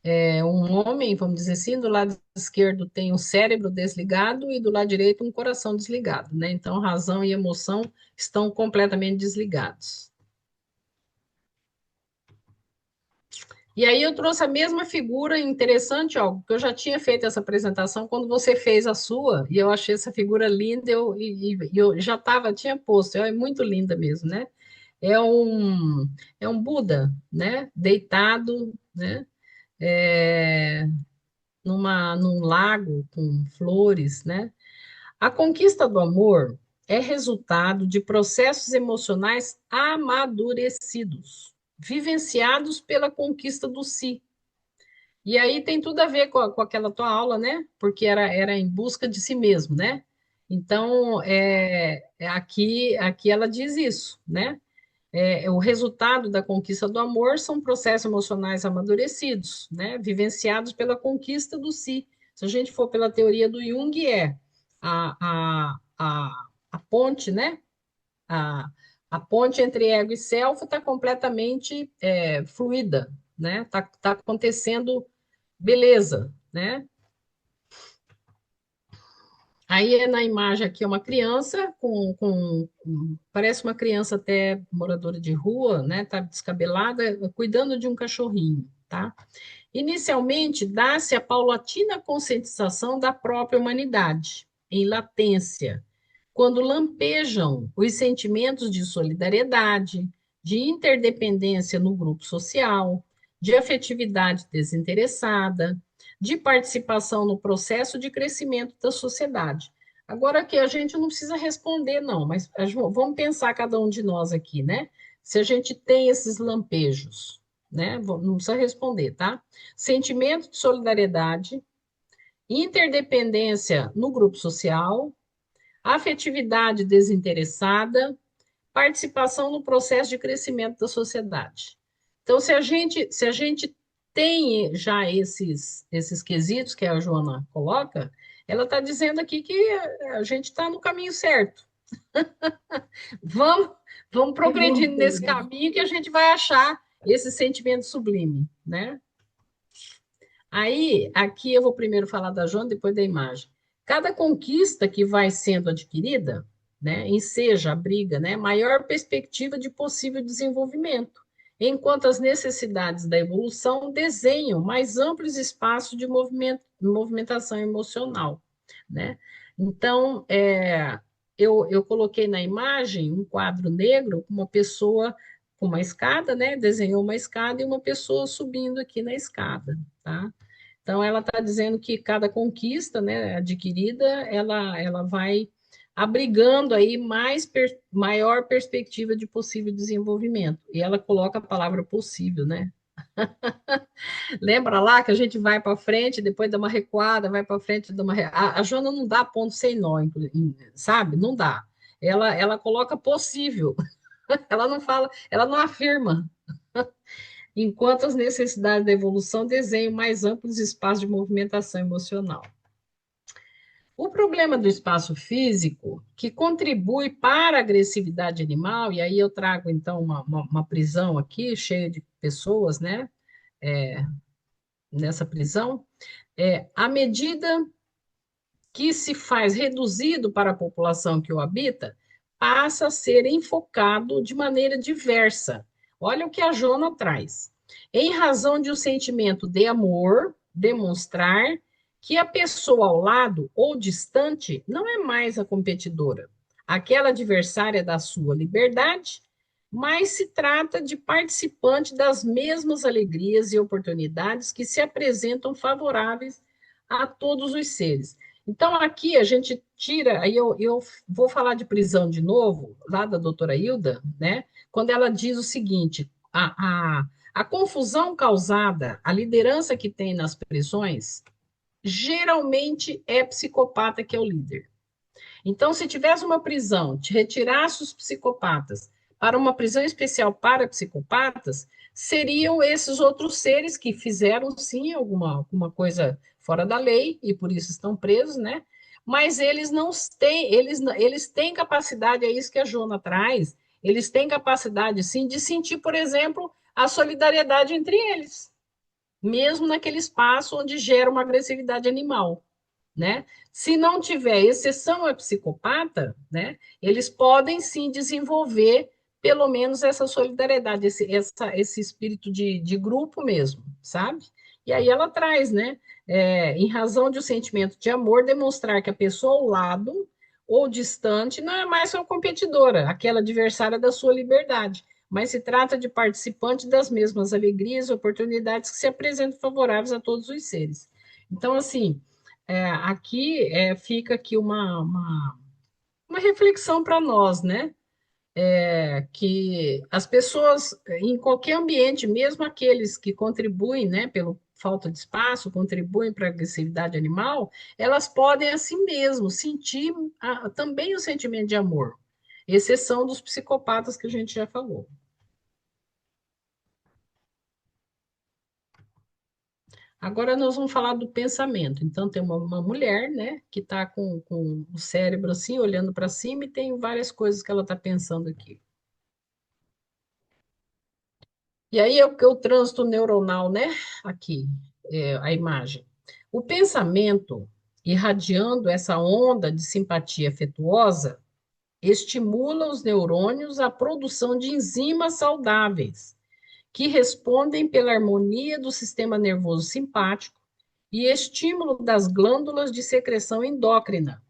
É um homem, vamos dizer assim, do lado esquerdo tem o cérebro desligado e do lado direito um coração desligado, né? Então, razão e emoção estão completamente desligados. E aí eu trouxe a mesma figura interessante, ó, porque eu já tinha feito essa apresentação quando você fez a sua, e eu achei essa figura linda, eu já tinha posto, é muito linda mesmo, né? É um, é um Buda, né? Deitado, né? É, num lago com flores, né? A conquista do amor é resultado de processos emocionais amadurecidos, vivenciados pela conquista do si. E aí tem tudo a ver com aquela tua aula, né? Porque era em busca de si mesmo, né? Então, aqui ela diz isso, né? O resultado da conquista do amor são processos emocionais amadurecidos, né? Vivenciados pela conquista do si. Se a gente for pela teoria do Jung, a, a ponte, né? A, a ponte entre ego e self está completamente fluida, né? Tá acontecendo beleza, né? Aí na imagem aqui é uma criança parece uma criança até moradora de rua, né? Tá descabelada, cuidando de um cachorrinho, tá? Inicialmente, dá-se a paulatina conscientização da própria humanidade, em latência, quando lampejam os sentimentos de solidariedade, de interdependência no grupo social, de afetividade desinteressada, de participação no processo de crescimento da sociedade. Agora aqui a gente não precisa responder, não, mas vamos pensar cada um de nós aqui, né? Se a gente tem esses lampejos, né? Não precisa responder, tá? Sentimento de solidariedade, interdependência no grupo social, afetividade desinteressada, participação no processo de crescimento da sociedade. Então, se a gente tem já esses quesitos que a Joana coloca, ela está dizendo aqui que a gente está no caminho certo, Vamos, vamos Que bom progredindo nesse ter. caminho que a gente vai achar esse sentimento sublime, né? Aí, aqui eu vou primeiro falar da Joana, depois da imagem. Cada conquista que vai sendo adquirida, né, enseja, abriga, né, maior perspectiva de possível desenvolvimento, enquanto as necessidades da evolução desenham mais amplos espaços de movimentação emocional, né? Então, eu coloquei na imagem um quadro negro com uma pessoa com uma escada, né? Desenhou uma escada e uma pessoa subindo aqui na escada, tá? Então, ela está dizendo que cada conquista, né, adquirida, ela vai abrigando aí maior perspectiva de possível desenvolvimento. E ela coloca a palavra possível, né? Lembra lá que a gente vai para frente, depois dá uma recuada, vai para frente, dá uma a Joana não dá ponto sem nó, sabe? Não dá. Ela coloca possível. Ela não fala, ela não afirma. Enquanto as necessidades da evolução desenham mais amplos espaços de movimentação emocional. O problema do espaço físico, que contribui para a agressividade animal, e aí eu trago então uma prisão aqui, cheia de pessoas, né? Nessa prisão, à medida que se faz reduzido para a população que o habita, passa a ser enfocado de maneira diversa. Olha o que a Jona traz. Em razão de um sentimento de amor, demonstrar que a pessoa ao lado ou distante não é mais a competidora, aquela adversária da sua liberdade, mas se trata de participante das mesmas alegrias e oportunidades que se apresentam favoráveis a todos os seres. Então, aqui a gente tira, aí eu vou falar de prisão de novo, lá da doutora Hilda, né? Quando ela diz o seguinte: a confusão causada, a liderança que tem nas prisões, geralmente é psicopata que é o líder. Então, se tivesse uma prisão, te retirasse os psicopatas para uma prisão especial para psicopatas, seriam esses outros seres que fizeram, sim, alguma coisa fora da lei e por isso estão presos, né? Mas eles não têm, eles têm capacidade, é isso que a Jona traz, eles têm capacidade, sim, de sentir, por exemplo, a solidariedade entre eles, mesmo naquele espaço onde gera uma agressividade animal, né? Se não tiver exceção a psicopata, né, eles podem sim desenvolver pelo menos essa solidariedade, esse espírito de grupo mesmo, sabe? E aí ela traz, né, em razão de um sentimento de amor, demonstrar que a pessoa ao lado ou distante não é mais sua competidora, aquela adversária da sua liberdade, mas se trata de participante das mesmas alegrias e oportunidades que se apresentam favoráveis a todos os seres. Então, assim, aqui fica aqui uma reflexão para nós, né? Que as pessoas, em qualquer ambiente, mesmo aqueles que contribuem, né, pelo falta de espaço, contribuem para a agressividade animal, elas podem, assim mesmo, sentir também o sentimento de amor, exceção dos psicopatas que a gente já falou. Agora nós vamos falar do pensamento. Então, tem uma mulher, né, que está com o cérebro assim, olhando para cima, e tem várias coisas que ela está pensando aqui. E aí é o trânsito neuronal, né? Aqui, a imagem. O pensamento, irradiando essa onda de simpatia afetuosa, estimula os neurônios à produção de enzimas saudáveis, que respondem pela harmonia do sistema nervoso simpático e estímulo das glândulas de secreção endócrina,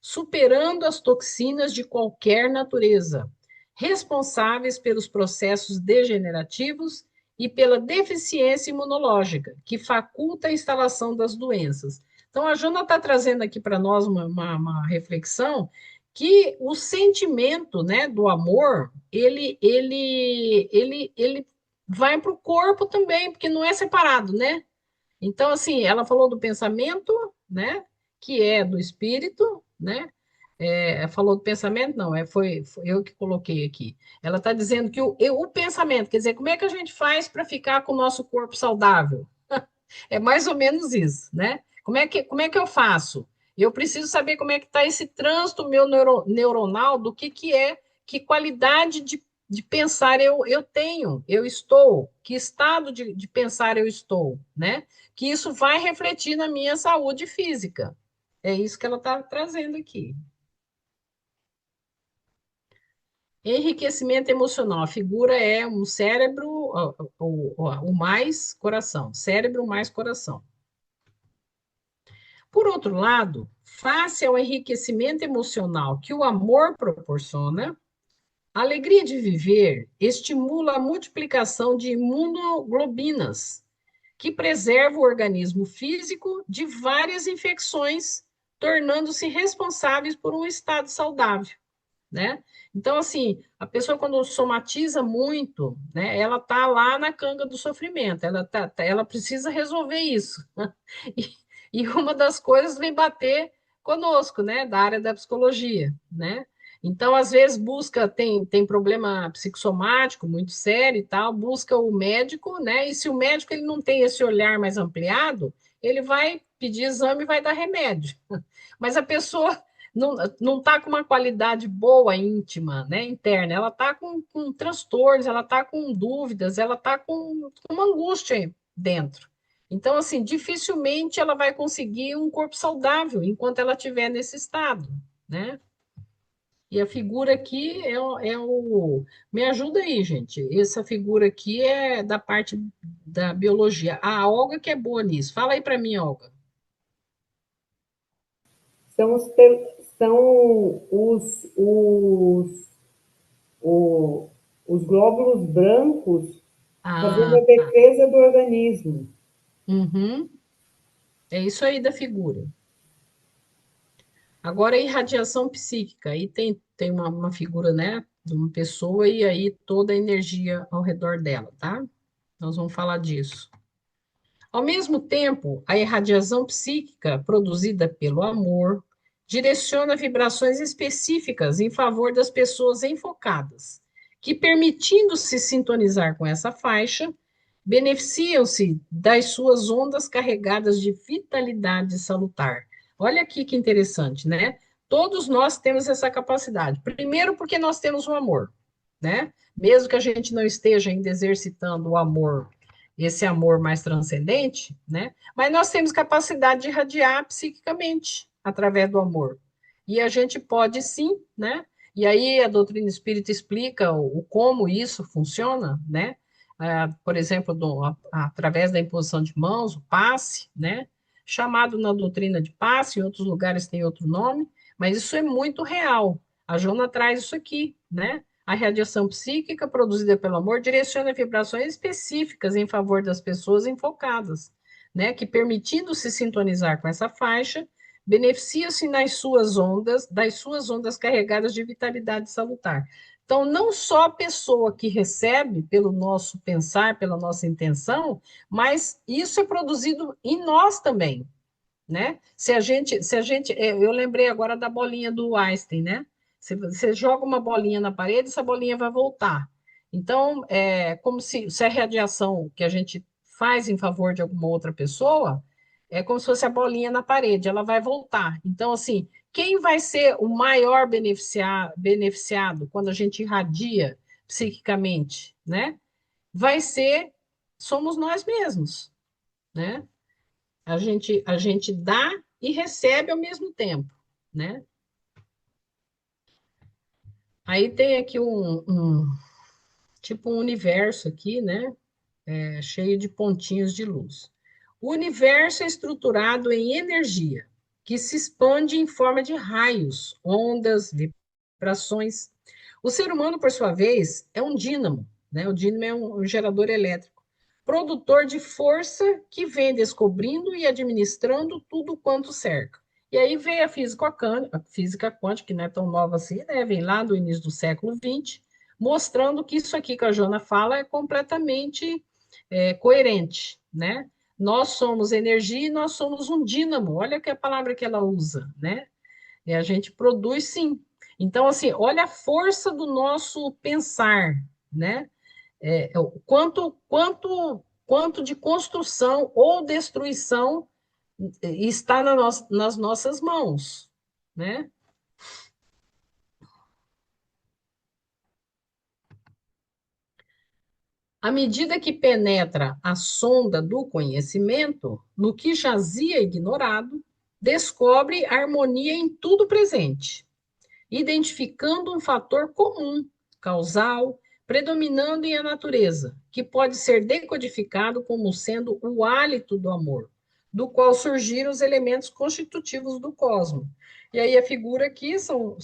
superando as toxinas de qualquer natureza, responsáveis pelos processos degenerativos e pela deficiência imunológica, que faculta a instalação das doenças. Então, a Jana está trazendo aqui para nós uma reflexão que o sentimento, né, do amor, ele vai para o corpo também, porque não é separado, né? Então, assim, ela falou do pensamento, né? Que é do espírito, né? Falou do pensamento, não, foi eu que coloquei aqui. Ela está dizendo que o pensamento, quer dizer, como é que a gente faz para ficar com o nosso corpo saudável? É mais ou menos isso, né? Como é que eu faço? Eu preciso saber como é que está esse trânsito meu neuronal, do que é, que qualidade de pensar eu tenho, eu estou, que estado de pensar eu estou, né? Que isso vai refletir na minha saúde física. É isso que ela está trazendo aqui. Enriquecimento emocional. A figura é um cérebro, o mais coração. Cérebro mais coração. Por outro lado, face ao enriquecimento emocional que o amor proporciona, a alegria de viver estimula a multiplicação de imunoglobinas, que preserva o organismo físico de várias infecções, tornando-se responsáveis por um estado saudável, né? Então, assim, a pessoa quando somatiza muito, né, ela tá lá na canga do sofrimento, ela precisa resolver isso. E uma das coisas vem bater conosco, né, da área da psicologia, né? Então, às vezes, tem problema psicossomático muito sério e tal, busca o médico, né? E se o médico ele não tem esse olhar mais ampliado, ele vai pedir exame e vai dar remédio. Mas a pessoa não está com uma qualidade boa íntima, né, interna, ela está com transtornos, ela está com dúvidas, ela está com uma angústia dentro. Então, assim, dificilmente ela vai conseguir um corpo saudável enquanto ela estiver nesse estado, né? E a figura aqui é o. Me ajuda aí, gente. Essa figura aqui é da parte da biologia. A Olga que é boa nisso. Fala aí para mim, Olga. São os glóbulos brancos fazendo Ah, a tá. defesa do organismo. Uhum. É isso aí da figura. Agora, a irradiação psíquica. Aí tem uma figura, né, de uma pessoa e aí toda a energia ao redor dela, tá? Nós vamos falar disso. Ao mesmo tempo, a irradiação psíquica produzida pelo amor direciona vibrações específicas em favor das pessoas enfocadas, que, permitindo-se sintonizar com essa faixa, beneficiam-se das suas ondas carregadas de vitalidade salutar. Olha aqui que interessante, né? Todos nós temos essa capacidade. Primeiro, porque nós temos o amor, né? Mesmo que a gente não esteja ainda exercitando o amor, esse amor mais transcendente, né? Mas nós temos capacidade de irradiar psiquicamente através do amor. E a gente pode sim, né? E aí a doutrina espírita explica o como isso funciona, né? Por exemplo, através da imposição de mãos, o passe, né? Chamado na doutrina de passe, em outros lugares tem outro nome, mas isso é muito real. A Jona traz isso aqui, né? A radiação psíquica produzida pelo amor direciona vibrações específicas em favor das pessoas enfocadas, né? Que permitindo-se sintonizar com essa faixa, beneficia-se das suas ondas carregadas de vitalidade salutar. Então, não só a pessoa que recebe pelo nosso pensar, pela nossa intenção, mas isso é produzido em nós também, né? Eu lembrei agora da bolinha do Einstein, né? Se você joga uma bolinha na parede, essa bolinha vai voltar. Então, é como se a radiação que a gente faz em favor de alguma outra pessoa é como se fosse a bolinha na parede, ela vai voltar. Então, assim, quem vai ser o maior beneficiado quando a gente irradia psiquicamente, né? Vai ser, somos nós mesmos, né? A gente dá e recebe ao mesmo tempo, né? Aí tem aqui tipo um universo aqui, né? Cheio de pontinhos de luz. O universo é estruturado em energia, que se expande em forma de raios, ondas, vibrações. O ser humano, por sua vez, é um dínamo, né? O dínamo é um gerador elétrico, produtor de força que vem descobrindo e administrando tudo quanto cerca. E aí veio a física quântica, que não é tão nova assim, né? Vem lá do início do século XX, mostrando que isso aqui que a Jona fala é completamente coerente, né? Nós somos energia e nós somos um dínamo. Olha que a palavra que ela usa, né? E a gente produz sim. Então, assim, olha a força do nosso pensar, né? O quanto de construção ou destruição está nas nossas mãos, né? À medida que penetra a sonda do conhecimento, no que jazia ignorado, descobre harmonia em tudo presente, identificando um fator comum, causal, predominando em a natureza, que pode ser decodificado como sendo o hálito do amor, do qual surgiram os elementos constitutivos do cosmos. E aí a figura aqui são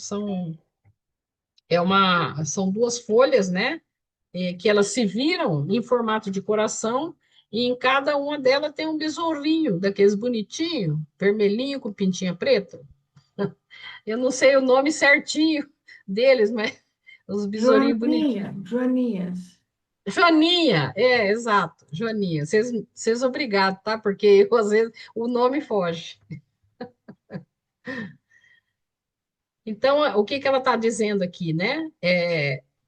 duas folhas, né? Que elas se viram em formato de coração, e em cada uma delas tem um besourinho, daqueles bonitinho, vermelhinho com pintinha preta. Eu não sei o nome certinho deles, mas os besourinhos bonitinhos. Joaninhas. Joaninha, exato, Joaninha. Vocês obrigado, tá? Porque eu, às vezes o nome foge. Então, o que que ela está dizendo aqui, né?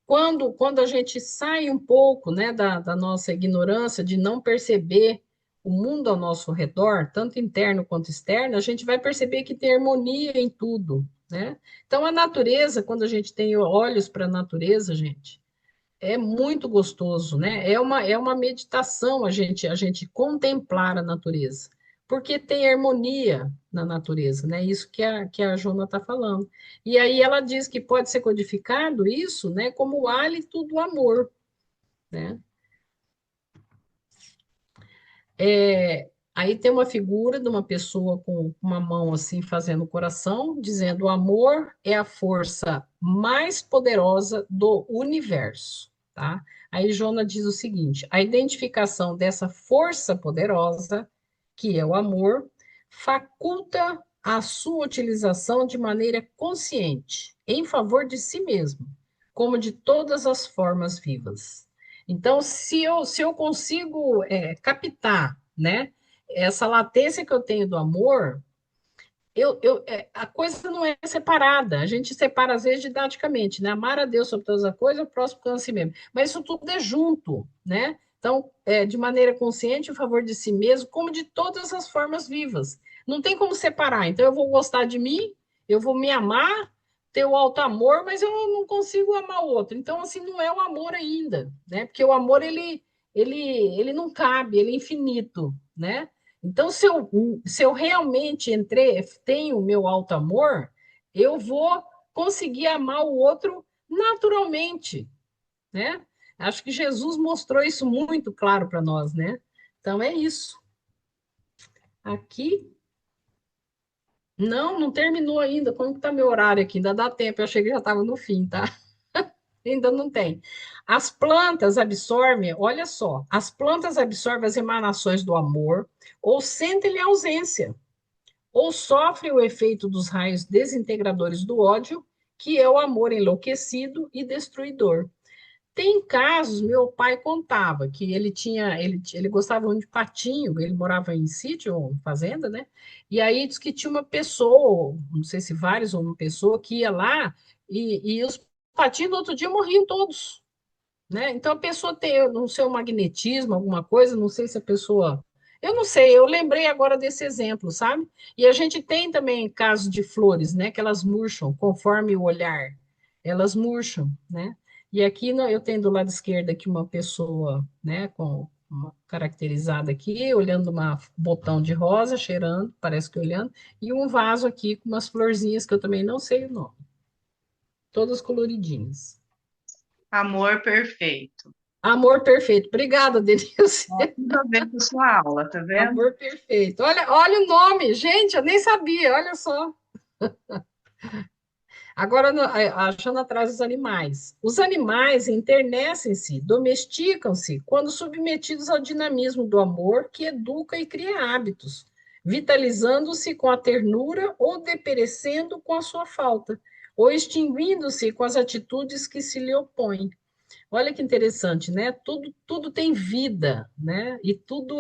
Quando a gente sai um pouco, né, da nossa ignorância, de não perceber o mundo ao nosso redor, tanto interno quanto externo, a gente vai perceber que tem harmonia em tudo, né? Então, a natureza, quando a gente tem olhos para a natureza, gente, é muito gostoso, né? É uma meditação a gente contemplar a natureza, porque tem harmonia na natureza, né? Isso que a Jona está falando. E aí ela diz que pode ser codificado isso, né, como o hálito do amor, né? Aí tem uma figura de uma pessoa com uma mão assim fazendo o coração, dizendo: o amor é a força mais poderosa do universo, tá? Aí Jona diz o seguinte: a identificação dessa força poderosa, que é o amor, faculta a sua utilização de maneira consciente, em favor de si mesmo, como de todas as formas vivas. Então, se eu consigo captar, né, essa latência que eu tenho do amor, a coisa não é separada. A gente separa, às vezes, didaticamente, né? Amar a Deus sobre todas as coisas, o próximo como a si mesmo. Mas isso tudo é junto, né? Então, de maneira consciente, em favor de si mesmo, como de todas as formas vivas. Não tem como separar. Então, eu vou gostar de mim, eu vou me amar, ter o alto amor, mas eu não consigo amar o outro. Então, assim, não é o amor ainda, né? Porque o amor, ele não cabe, ele é infinito, né? Então, se eu realmente tenho o meu alto amor, eu vou conseguir amar o outro naturalmente, né? Acho que Jesus mostrou isso muito claro para nós, né? Então é isso. Aqui, não terminou ainda. Como que tá meu horário aqui? Ainda dá tempo. Eu achei que já estava no fim, tá? Ainda não tem. As plantas absorvem, olha só, as plantas absorvem as emanações do amor ou sentem-lhe ausência, ou sofre o efeito dos raios desintegradores do ódio, que é o amor enlouquecido e destruidor. Tem casos, meu pai contava que ele gostava muito de patinho, ele morava em sítio, ou fazenda, né? E aí diz que tinha uma pessoa, não sei se vários ou uma pessoa que ia lá e os patinhos no outro dia morriam todos, né? Então a pessoa tem, eu não sei, um magnetismo, alguma coisa, não sei se a pessoa. Eu não sei, eu lembrei agora desse exemplo, sabe? E a gente tem também casos de flores, né? Que elas murcham conforme o olhar, elas murcham, né? E aqui eu tenho do lado esquerdo aqui uma pessoa, né, com uma caracterizada aqui, olhando um botão de rosa, cheirando, parece que olhando, e um vaso aqui com umas florzinhas que eu também não sei o nome, todas coloridinhas. Amor perfeito. Amor perfeito. Obrigada, Denilson. Ó, tudo a ver com a sua aula, tá vendo? Amor perfeito. Olha o nome, gente, eu nem sabia, olha só. Agora, achando atrás os animais. Os animais enternecem-se, domesticam-se quando submetidos ao dinamismo do amor que educa e cria hábitos, vitalizando-se com a ternura ou deperecendo com a sua falta, ou extinguindo-se com as atitudes que se lhe opõem. Olha que interessante, né? Tudo tem vida, né? E tudo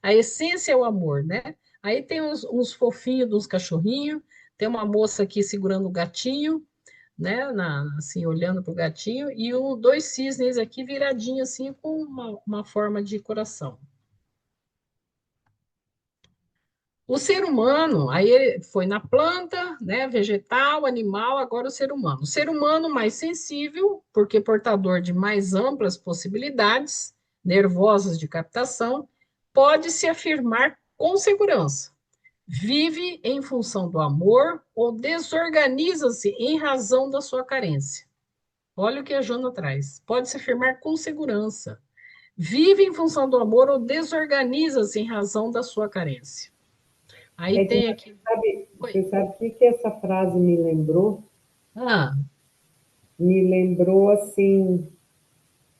a essência é o amor, né? Aí tem uns fofinhos, uns cachorrinhos, tem uma moça aqui segurando o gatinho, né? Assim, olhando para o gatinho, e dois cisnes aqui viradinhos, assim, com uma forma de coração. O ser humano, aí ele foi na planta, né, vegetal, animal, agora o ser humano. O ser humano mais sensível, porque portador de mais amplas possibilidades nervosas de captação, pode se afirmar com segurança. Vive em função do amor ou desorganiza-se em razão da sua carência. Olha o que a Jona traz. Pode se afirmar com segurança. Vive em função do amor ou desorganiza-se em razão da sua carência. Aí tem Edna, aqui. Oi. você sabe o que que essa frase me lembrou? Ah, Me lembrou assim,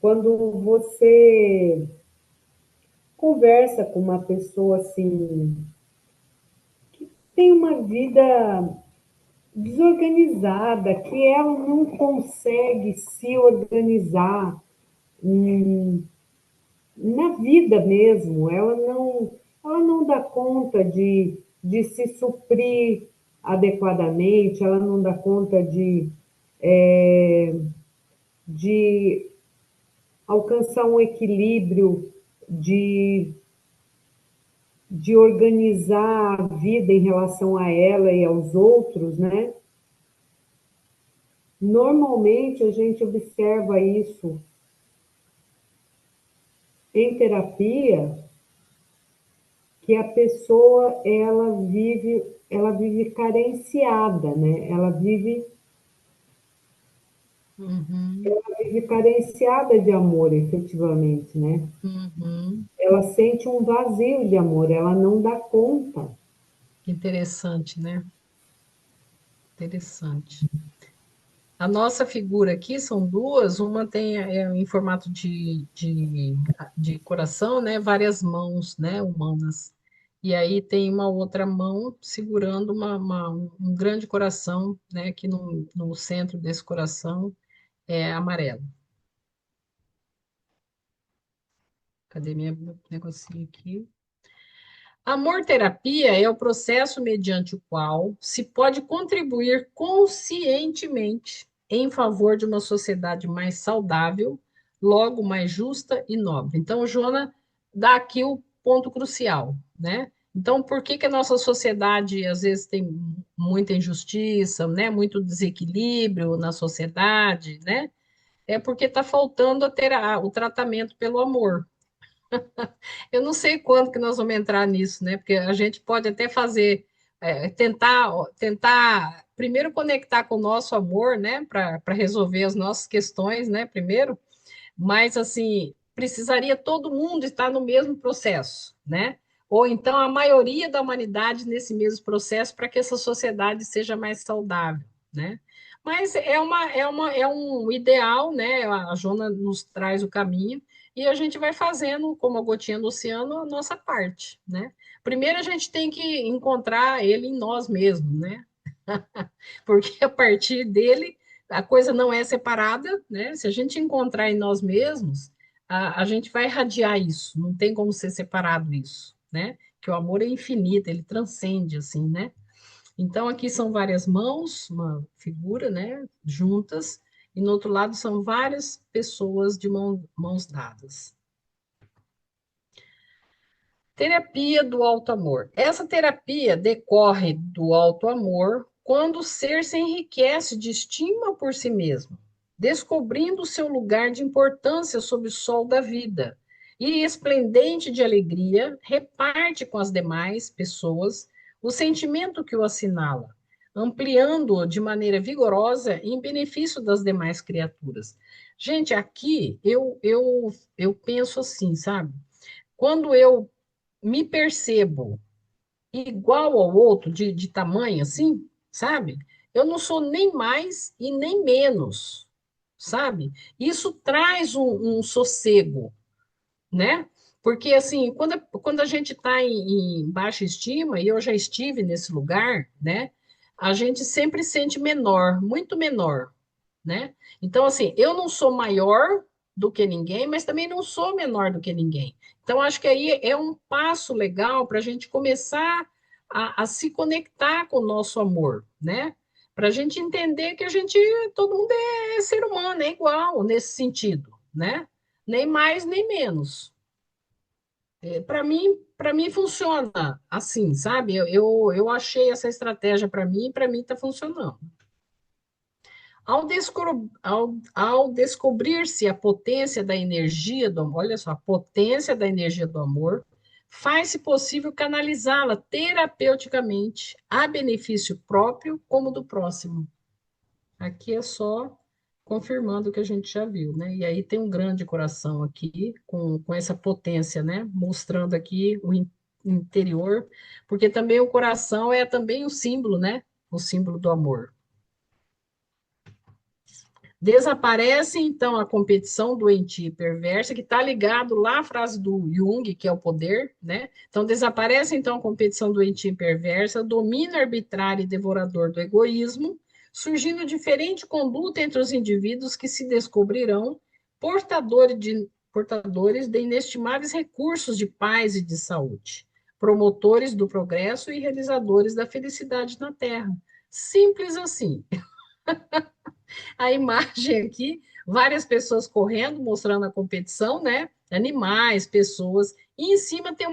quando você conversa com uma pessoa assim, tem uma vida desorganizada, que ela não consegue se organizar na vida mesmo, ela não dá conta de se suprir adequadamente, ela não dá conta de alcançar um equilíbrio, de organizar a vida em relação a ela e aos outros, né? Normalmente a gente observa isso em terapia, que a pessoa ela vive carenciada, né? uhum, Vive carenciada de amor, efetivamente, né? uhum. Ela sente um vazio de amor, ela não dá conta. Interessante, né? Interessante. A nossa figura aqui são duas, uma tem em formato de coração, né? Várias mãos, né? Humanas. E aí tem uma outra mão segurando um grande coração, né? Que no centro desse coração é amarelo. Cadê meu negocinho aqui? Amor-terapia é o processo mediante o qual se pode contribuir conscientemente em favor de uma sociedade mais saudável, logo mais justa e nobre. Então, o Jona dá aqui o ponto crucial, né? Então, por que que a nossa sociedade às vezes tem muita injustiça, né? Muito desequilíbrio na sociedade, né? É porque está faltando o tratamento pelo amor. Eu não sei quando que nós vamos entrar nisso, né? Porque a gente pode até fazer, tentar primeiro conectar com o nosso amor, né? Para resolver as nossas questões, né? Primeiro, mas assim, precisaria todo mundo estar no mesmo processo, né? Ou então a maioria da humanidade nesse mesmo processo para que essa sociedade seja mais saudável, né? Mas é um ideal, né? A Jona nos traz o caminho e a gente vai fazendo, como a gotinha do oceano, a nossa parte, né? Primeiro a gente tem que encontrar ele em nós mesmos, né? Porque a partir dele a coisa não é separada, né? Se a gente encontrar em nós mesmos, a gente vai irradiar isso, não tem como ser separado isso, né? Que o amor é infinito, ele transcende, assim, né? Então, aqui são várias mãos, uma figura, né? Juntas, e no outro lado são várias pessoas de mãos dadas. Terapia do alto amor. Essa terapia decorre do alto amor quando o ser se enriquece de estima por si mesmo, descobrindo seu lugar de importância sob o sol da vida e, esplendente de alegria, reparte com as demais pessoas o sentimento que o assinala, ampliando-o de maneira vigorosa em benefício das demais criaturas. Gente, aqui eu penso assim, sabe? Quando eu me percebo igual ao outro, de tamanho assim, sabe? Eu não sou nem mais e nem menos, sabe? Isso traz um sossego, né? Porque, assim, quando a gente está em baixa estima, e eu já estive nesse lugar, né? A gente sempre sente menor, muito menor, né? Então, assim, eu não sou maior do que ninguém, mas também não sou menor do que ninguém. Então, acho que aí é um passo legal para a gente começar a se conectar com o nosso amor, né? Para a gente entender que todo mundo é ser humano, é igual nesse sentido, né? Nem mais nem menos. Para mim funciona assim, sabe? Eu achei essa estratégia para mim está funcionando. Ao descobrir-se a potência da energia do amor, olha só, a potência da energia do amor, faz-se possível canalizá-la terapeuticamente a benefício próprio como do próximo. Aqui é só confirmando o que a gente já viu, né? E aí tem um grande coração aqui, com essa potência, né? Mostrando aqui o interior, porque também o coração é também o símbolo, né? O símbolo do amor. Desaparece, então, a competição doentia e perversa, que está ligado lá à frase do Jung, que é o poder, né? Então, desaparece, então, a competição doentia e perversa, domínio arbitrário e devorador do egoísmo, surgindo diferente conduta entre os indivíduos que se descobrirão portadores de inestimáveis recursos de paz e de saúde, promotores do progresso e realizadores da felicidade na Terra. Simples assim. A imagem aqui, várias pessoas correndo, mostrando a competição, né? Animais, pessoas, e em cima tem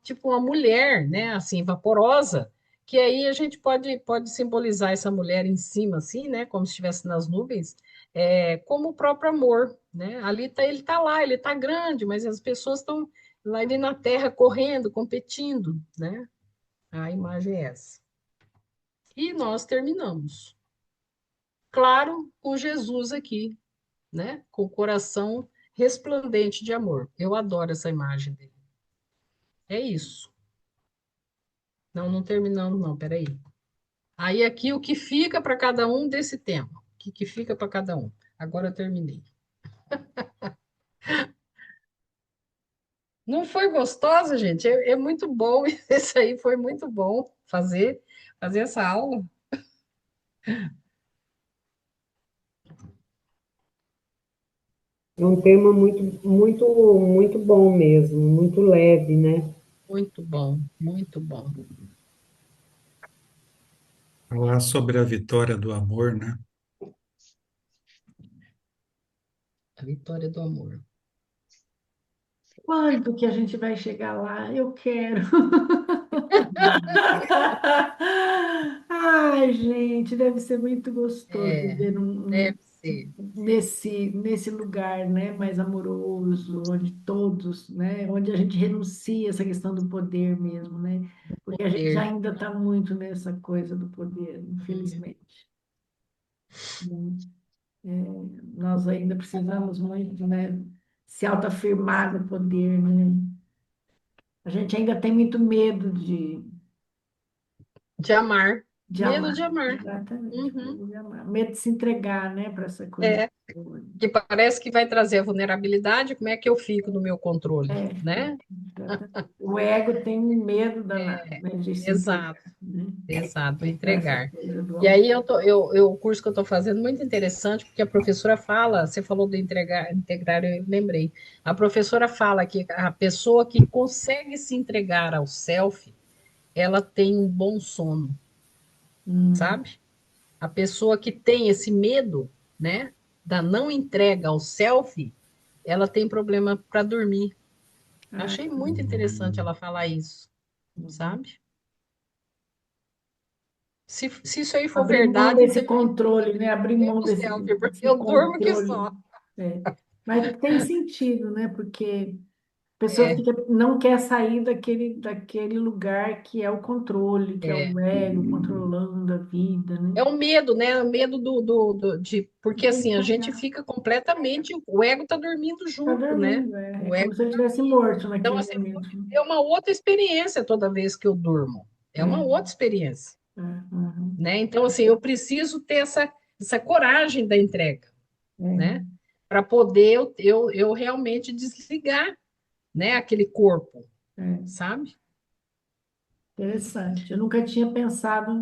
tipo uma mulher, né? Assim, vaporosa, que aí a gente pode simbolizar essa mulher em cima, assim, né? Como se estivesse nas nuvens, como o próprio amor, né? Ali tá, ele tá lá, ele tá grande, mas as pessoas estão lá ali na terra correndo, competindo, né? A imagem é essa. E nós terminamos. Claro, com Jesus aqui, né? Com o coração resplandente de amor. Eu adoro essa imagem dele. É isso. Não, não terminamos, não, peraí. Aí aqui o que fica para cada um desse tema. O que fica para cada um. Agora eu terminei. Não foi gostosa, gente? É muito bom. Esse aí foi muito bom fazer essa aula. É um tema muito, muito, muito bom mesmo, muito leve, né? Muito bom, muito bom. Falar sobre a vitória do amor, né? A vitória do amor. Quando que a gente vai chegar lá? Eu quero. Ai, gente, deve ser muito gostoso É, viver deve ser. nesse lugar, né, mais amoroso, onde todos, né, onde a gente renuncia essa questão do poder mesmo, né, porque a gente Poder. ainda está muito nessa coisa do poder, Uhum. infelizmente. Né? É, nós ainda precisamos muito, né, se autoafirmar no poder, né? A gente ainda tem muito medo De amar. de Medo amar, de amar. exatamente, Uhum. medo de amar, medo de se entregar, né, para essa coisa. É. Que parece que vai trazer a vulnerabilidade, como é que eu fico no meu controle, É, né? exatamente. O ego tem um medo danado, né, de se Exato, entregar, né, exato, para essa entregar. coisa do E amor. aí o curso que eu estou fazendo é muito interessante, porque a professora fala, você falou do integrar, eu lembrei. A professora fala que a pessoa que consegue se entregar ao self, ela tem um bom sono, Hum, sabe? A pessoa que tem esse medo, né, da não entrega ao self, ela tem problema para dormir. ah, Achei muito interessante ela falar isso, uhum. sabe? Se isso aí for Abrir mão verdade, desse então eu controle, né, abrir tenho mão o self, porque desse eu durmo que controle. só. É. Mas tem sentido, né, porque a pessoa É, fica, não quer sair daquele lugar que é o controle, que é é. o ego controlando a vida, né? É o medo, né? O medo de. Porque De assim, a gente entregar. fica completamente. O ego tá dormindo Tá junto, né? dormindo, é O como ego se ele tá tivesse dormindo. morto Então, naquele assim, momento. é uma outra experiência toda vez que eu durmo. É uma É, outra experiência, uhum, né? Então, assim, eu preciso ter essa coragem da entrega, né? é, Para poder eu realmente desligar, né? Aquele corpo, é. sabe? Interessante. Eu nunca tinha pensado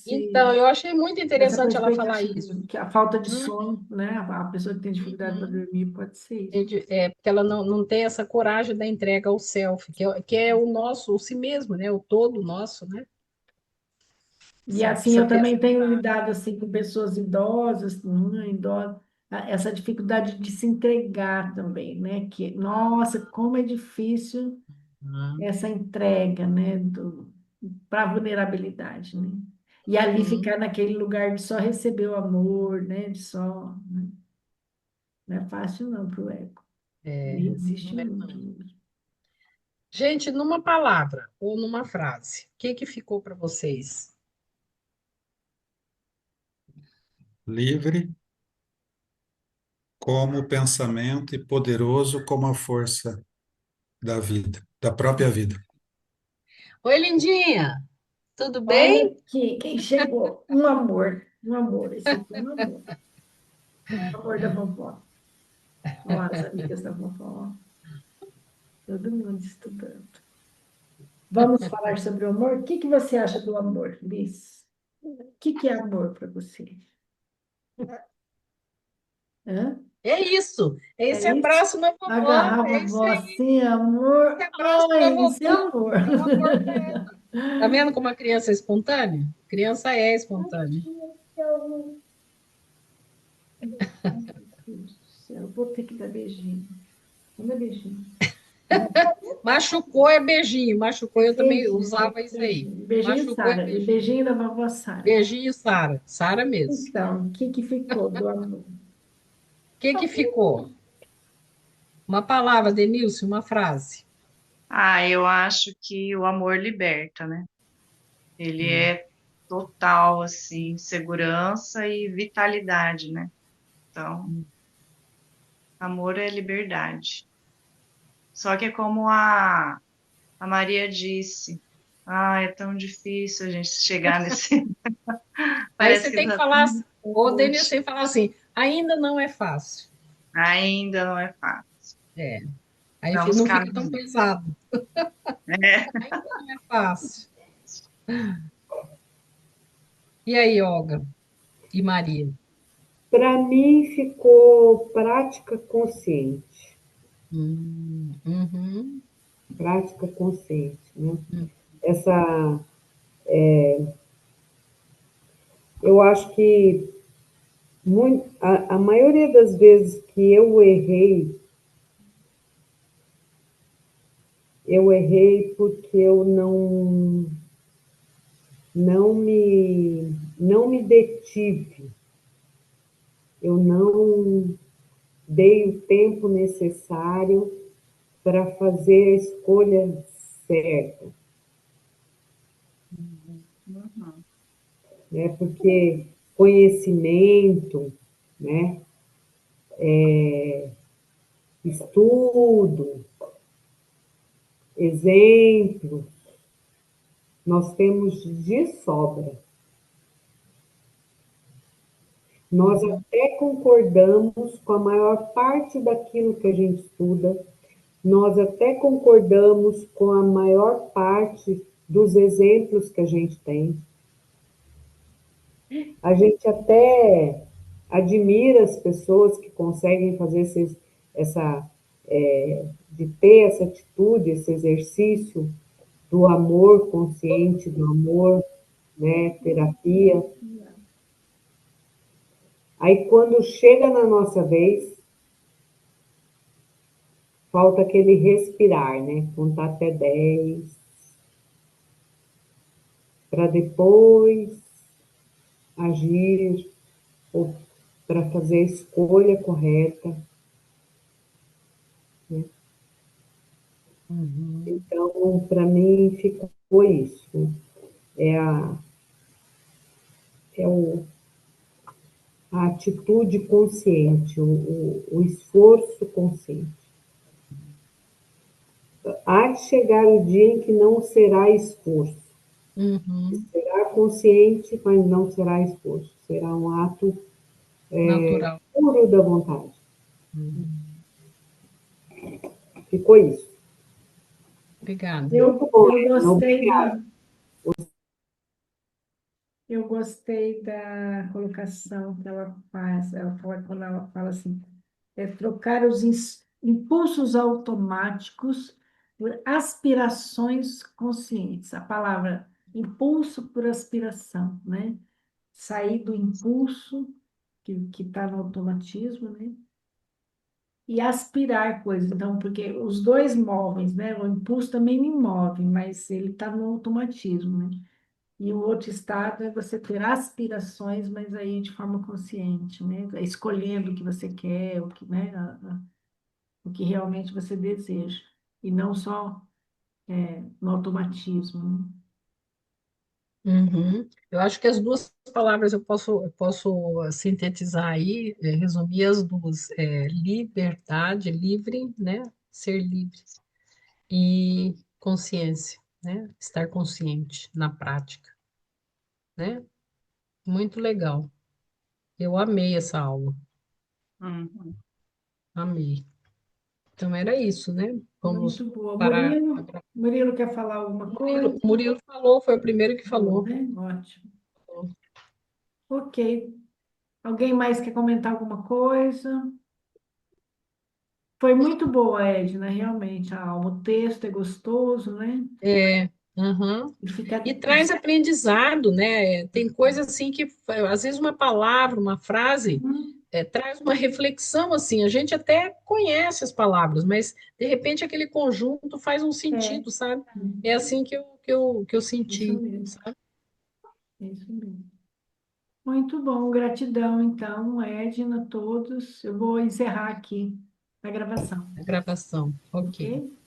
Então, eu achei muito nessa interessante ela falar isso. perspectiva, que a falta de Hum, sono, né? A pessoa que tem dificuldade para uhum. dormir pode ser isso. Porque ela não tem essa coragem da entrega ao self, que é o nosso, o si mesmo, né? O todo nosso, né? E assim, Precisa eu ter também essa tenho coragem. lidado assim com pessoas idosas, mãe, idosa, essa dificuldade de se entregar também, né? Que, nossa, como é difícil. Ah, essa entrega, né, para a vulnerabilidade, né? E ali uhum. ficar naquele lugar de só receber o amor, né, de só, né? Não é fácil não para o ego. É, Ele não resiste é muito não. mesmo. Gente, numa palavra ou numa frase, o que que ficou para vocês? Livre como o pensamento e poderoso como a força da vida, da própria vida. Oi, Lindinha, tudo Olha bem? aqui, quem chegou? Um amor, esse aqui é um amor. O amor da vovó. Olha lá, as amigas da vovó. Todo mundo estudando. Vamos falar sobre o amor? O que que você acha do amor, Liz? O que que é amor para você? Hã? É isso, é É esse isso? abraço na vovó, Agarrar a é isso vovó aí, assim, esse amor. abraço na Ai, isso é vovó, amor. é o amor para ela. Tá vendo como a criança é espontânea? Criança é espontânea. Meu Deus do céu, vou ter que dar beijinho. Vou dar beijinho. Machucou é beijinho, machucou eu também Beijinho, usava isso aí. beijinho. Beijinho, Machucou é Sara. E beijinho. beijinho da vovó Sara. Beijinho, Sara. Sara mesmo. O Então, o que que ficou do amor? que que ficou? Uma palavra, Denilson, uma frase. Ah, eu acho que o amor liberta, né? Ele Hum, é total, assim, segurança e vitalidade, né? Então, hum. amor é liberdade. Só que é como a Maria disse, ah, é tão difícil a gente chegar nesse. Aí Parece você que tem que tá falar, tão o Denilson longe. tem que falar assim, ainda não é fácil. Ainda não é fácil. É, aí Estamos não fica tão caminhando. pesado. É. Ainda não é fácil. E aí, Olga e Maria? Para mim ficou prática consciente, Uhum, prática consciente, né? hum, Essa, eu acho que a maioria das vezes que eu errei porque eu não me detive, eu não dei o tempo necessário para fazer a escolha certa, Uhum. né? Porque conhecimento, né? Estudo, exemplo, nós temos de sobra. Nós uhum. até concordamos com a maior parte daquilo que a gente estuda, nós até concordamos com a maior parte dos exemplos que a gente tem. A gente até admira as pessoas que conseguem fazer essa, de ter essa atitude, esse exercício do amor consciente, do amor, né, terapia. Aí quando chega na nossa vez, falta aquele respirar, né? Contar até 10, para depois agir ou para fazer a escolha correta, né? Uhum. Então, para mim, ficou isso, né? É é a atitude consciente, o esforço consciente. Há de chegar o dia em que não será esforço. Uhum. Será consciente, mas não será esforço. Será um ato Natural. puro da vontade. Uhum. Ficou isso. Obrigada. Muito bom, Eu Edna. gostei Obrigada. eu gostei da colocação que ela faz. Ela fala, quando ela fala assim, trocar os impulsos automáticos por aspirações conscientes. A palavra impulso por aspiração, né? Sair do impulso que está no automatismo, né? e aspirar coisas. Então, porque os dois movem, né? O impulso também me move, mas ele está no automatismo, né? E o outro estado é você ter aspirações, mas aí de forma consciente, né? Escolhendo o que você quer, o que, né? O que realmente você deseja. E não só no automatismo, né? Uhum. Eu acho que as duas palavras eu posso sintetizar aí, resumir as duas. Liberdade, livre, né? Ser livre. E consciência, né? Estar consciente na prática, né? Muito legal. Eu amei essa aula, Uhum. amei. Então era isso, né? Vamos Muito boa. parar. Murilo quer falar alguma coisa? O Murilo falou, foi o primeiro que Falou, falou. né? Ótimo. Ok. Alguém mais quer comentar alguma coisa? Foi muito boa, Edna, realmente, a aula. O texto é gostoso, né? É, aham. E fica. E traz aprendizado, né? Tem coisa assim que, às vezes, uma palavra, uma frase, Uhum. traz uma reflexão assim. A gente até conhece as palavras, mas de repente aquele conjunto faz um É, sentido, sabe? É assim que eu isso senti, mesmo, sabe? é isso mesmo. Muito bom, gratidão, então, Edna, a todos. Eu vou encerrar aqui a gravação, A gravação. Ok. ok?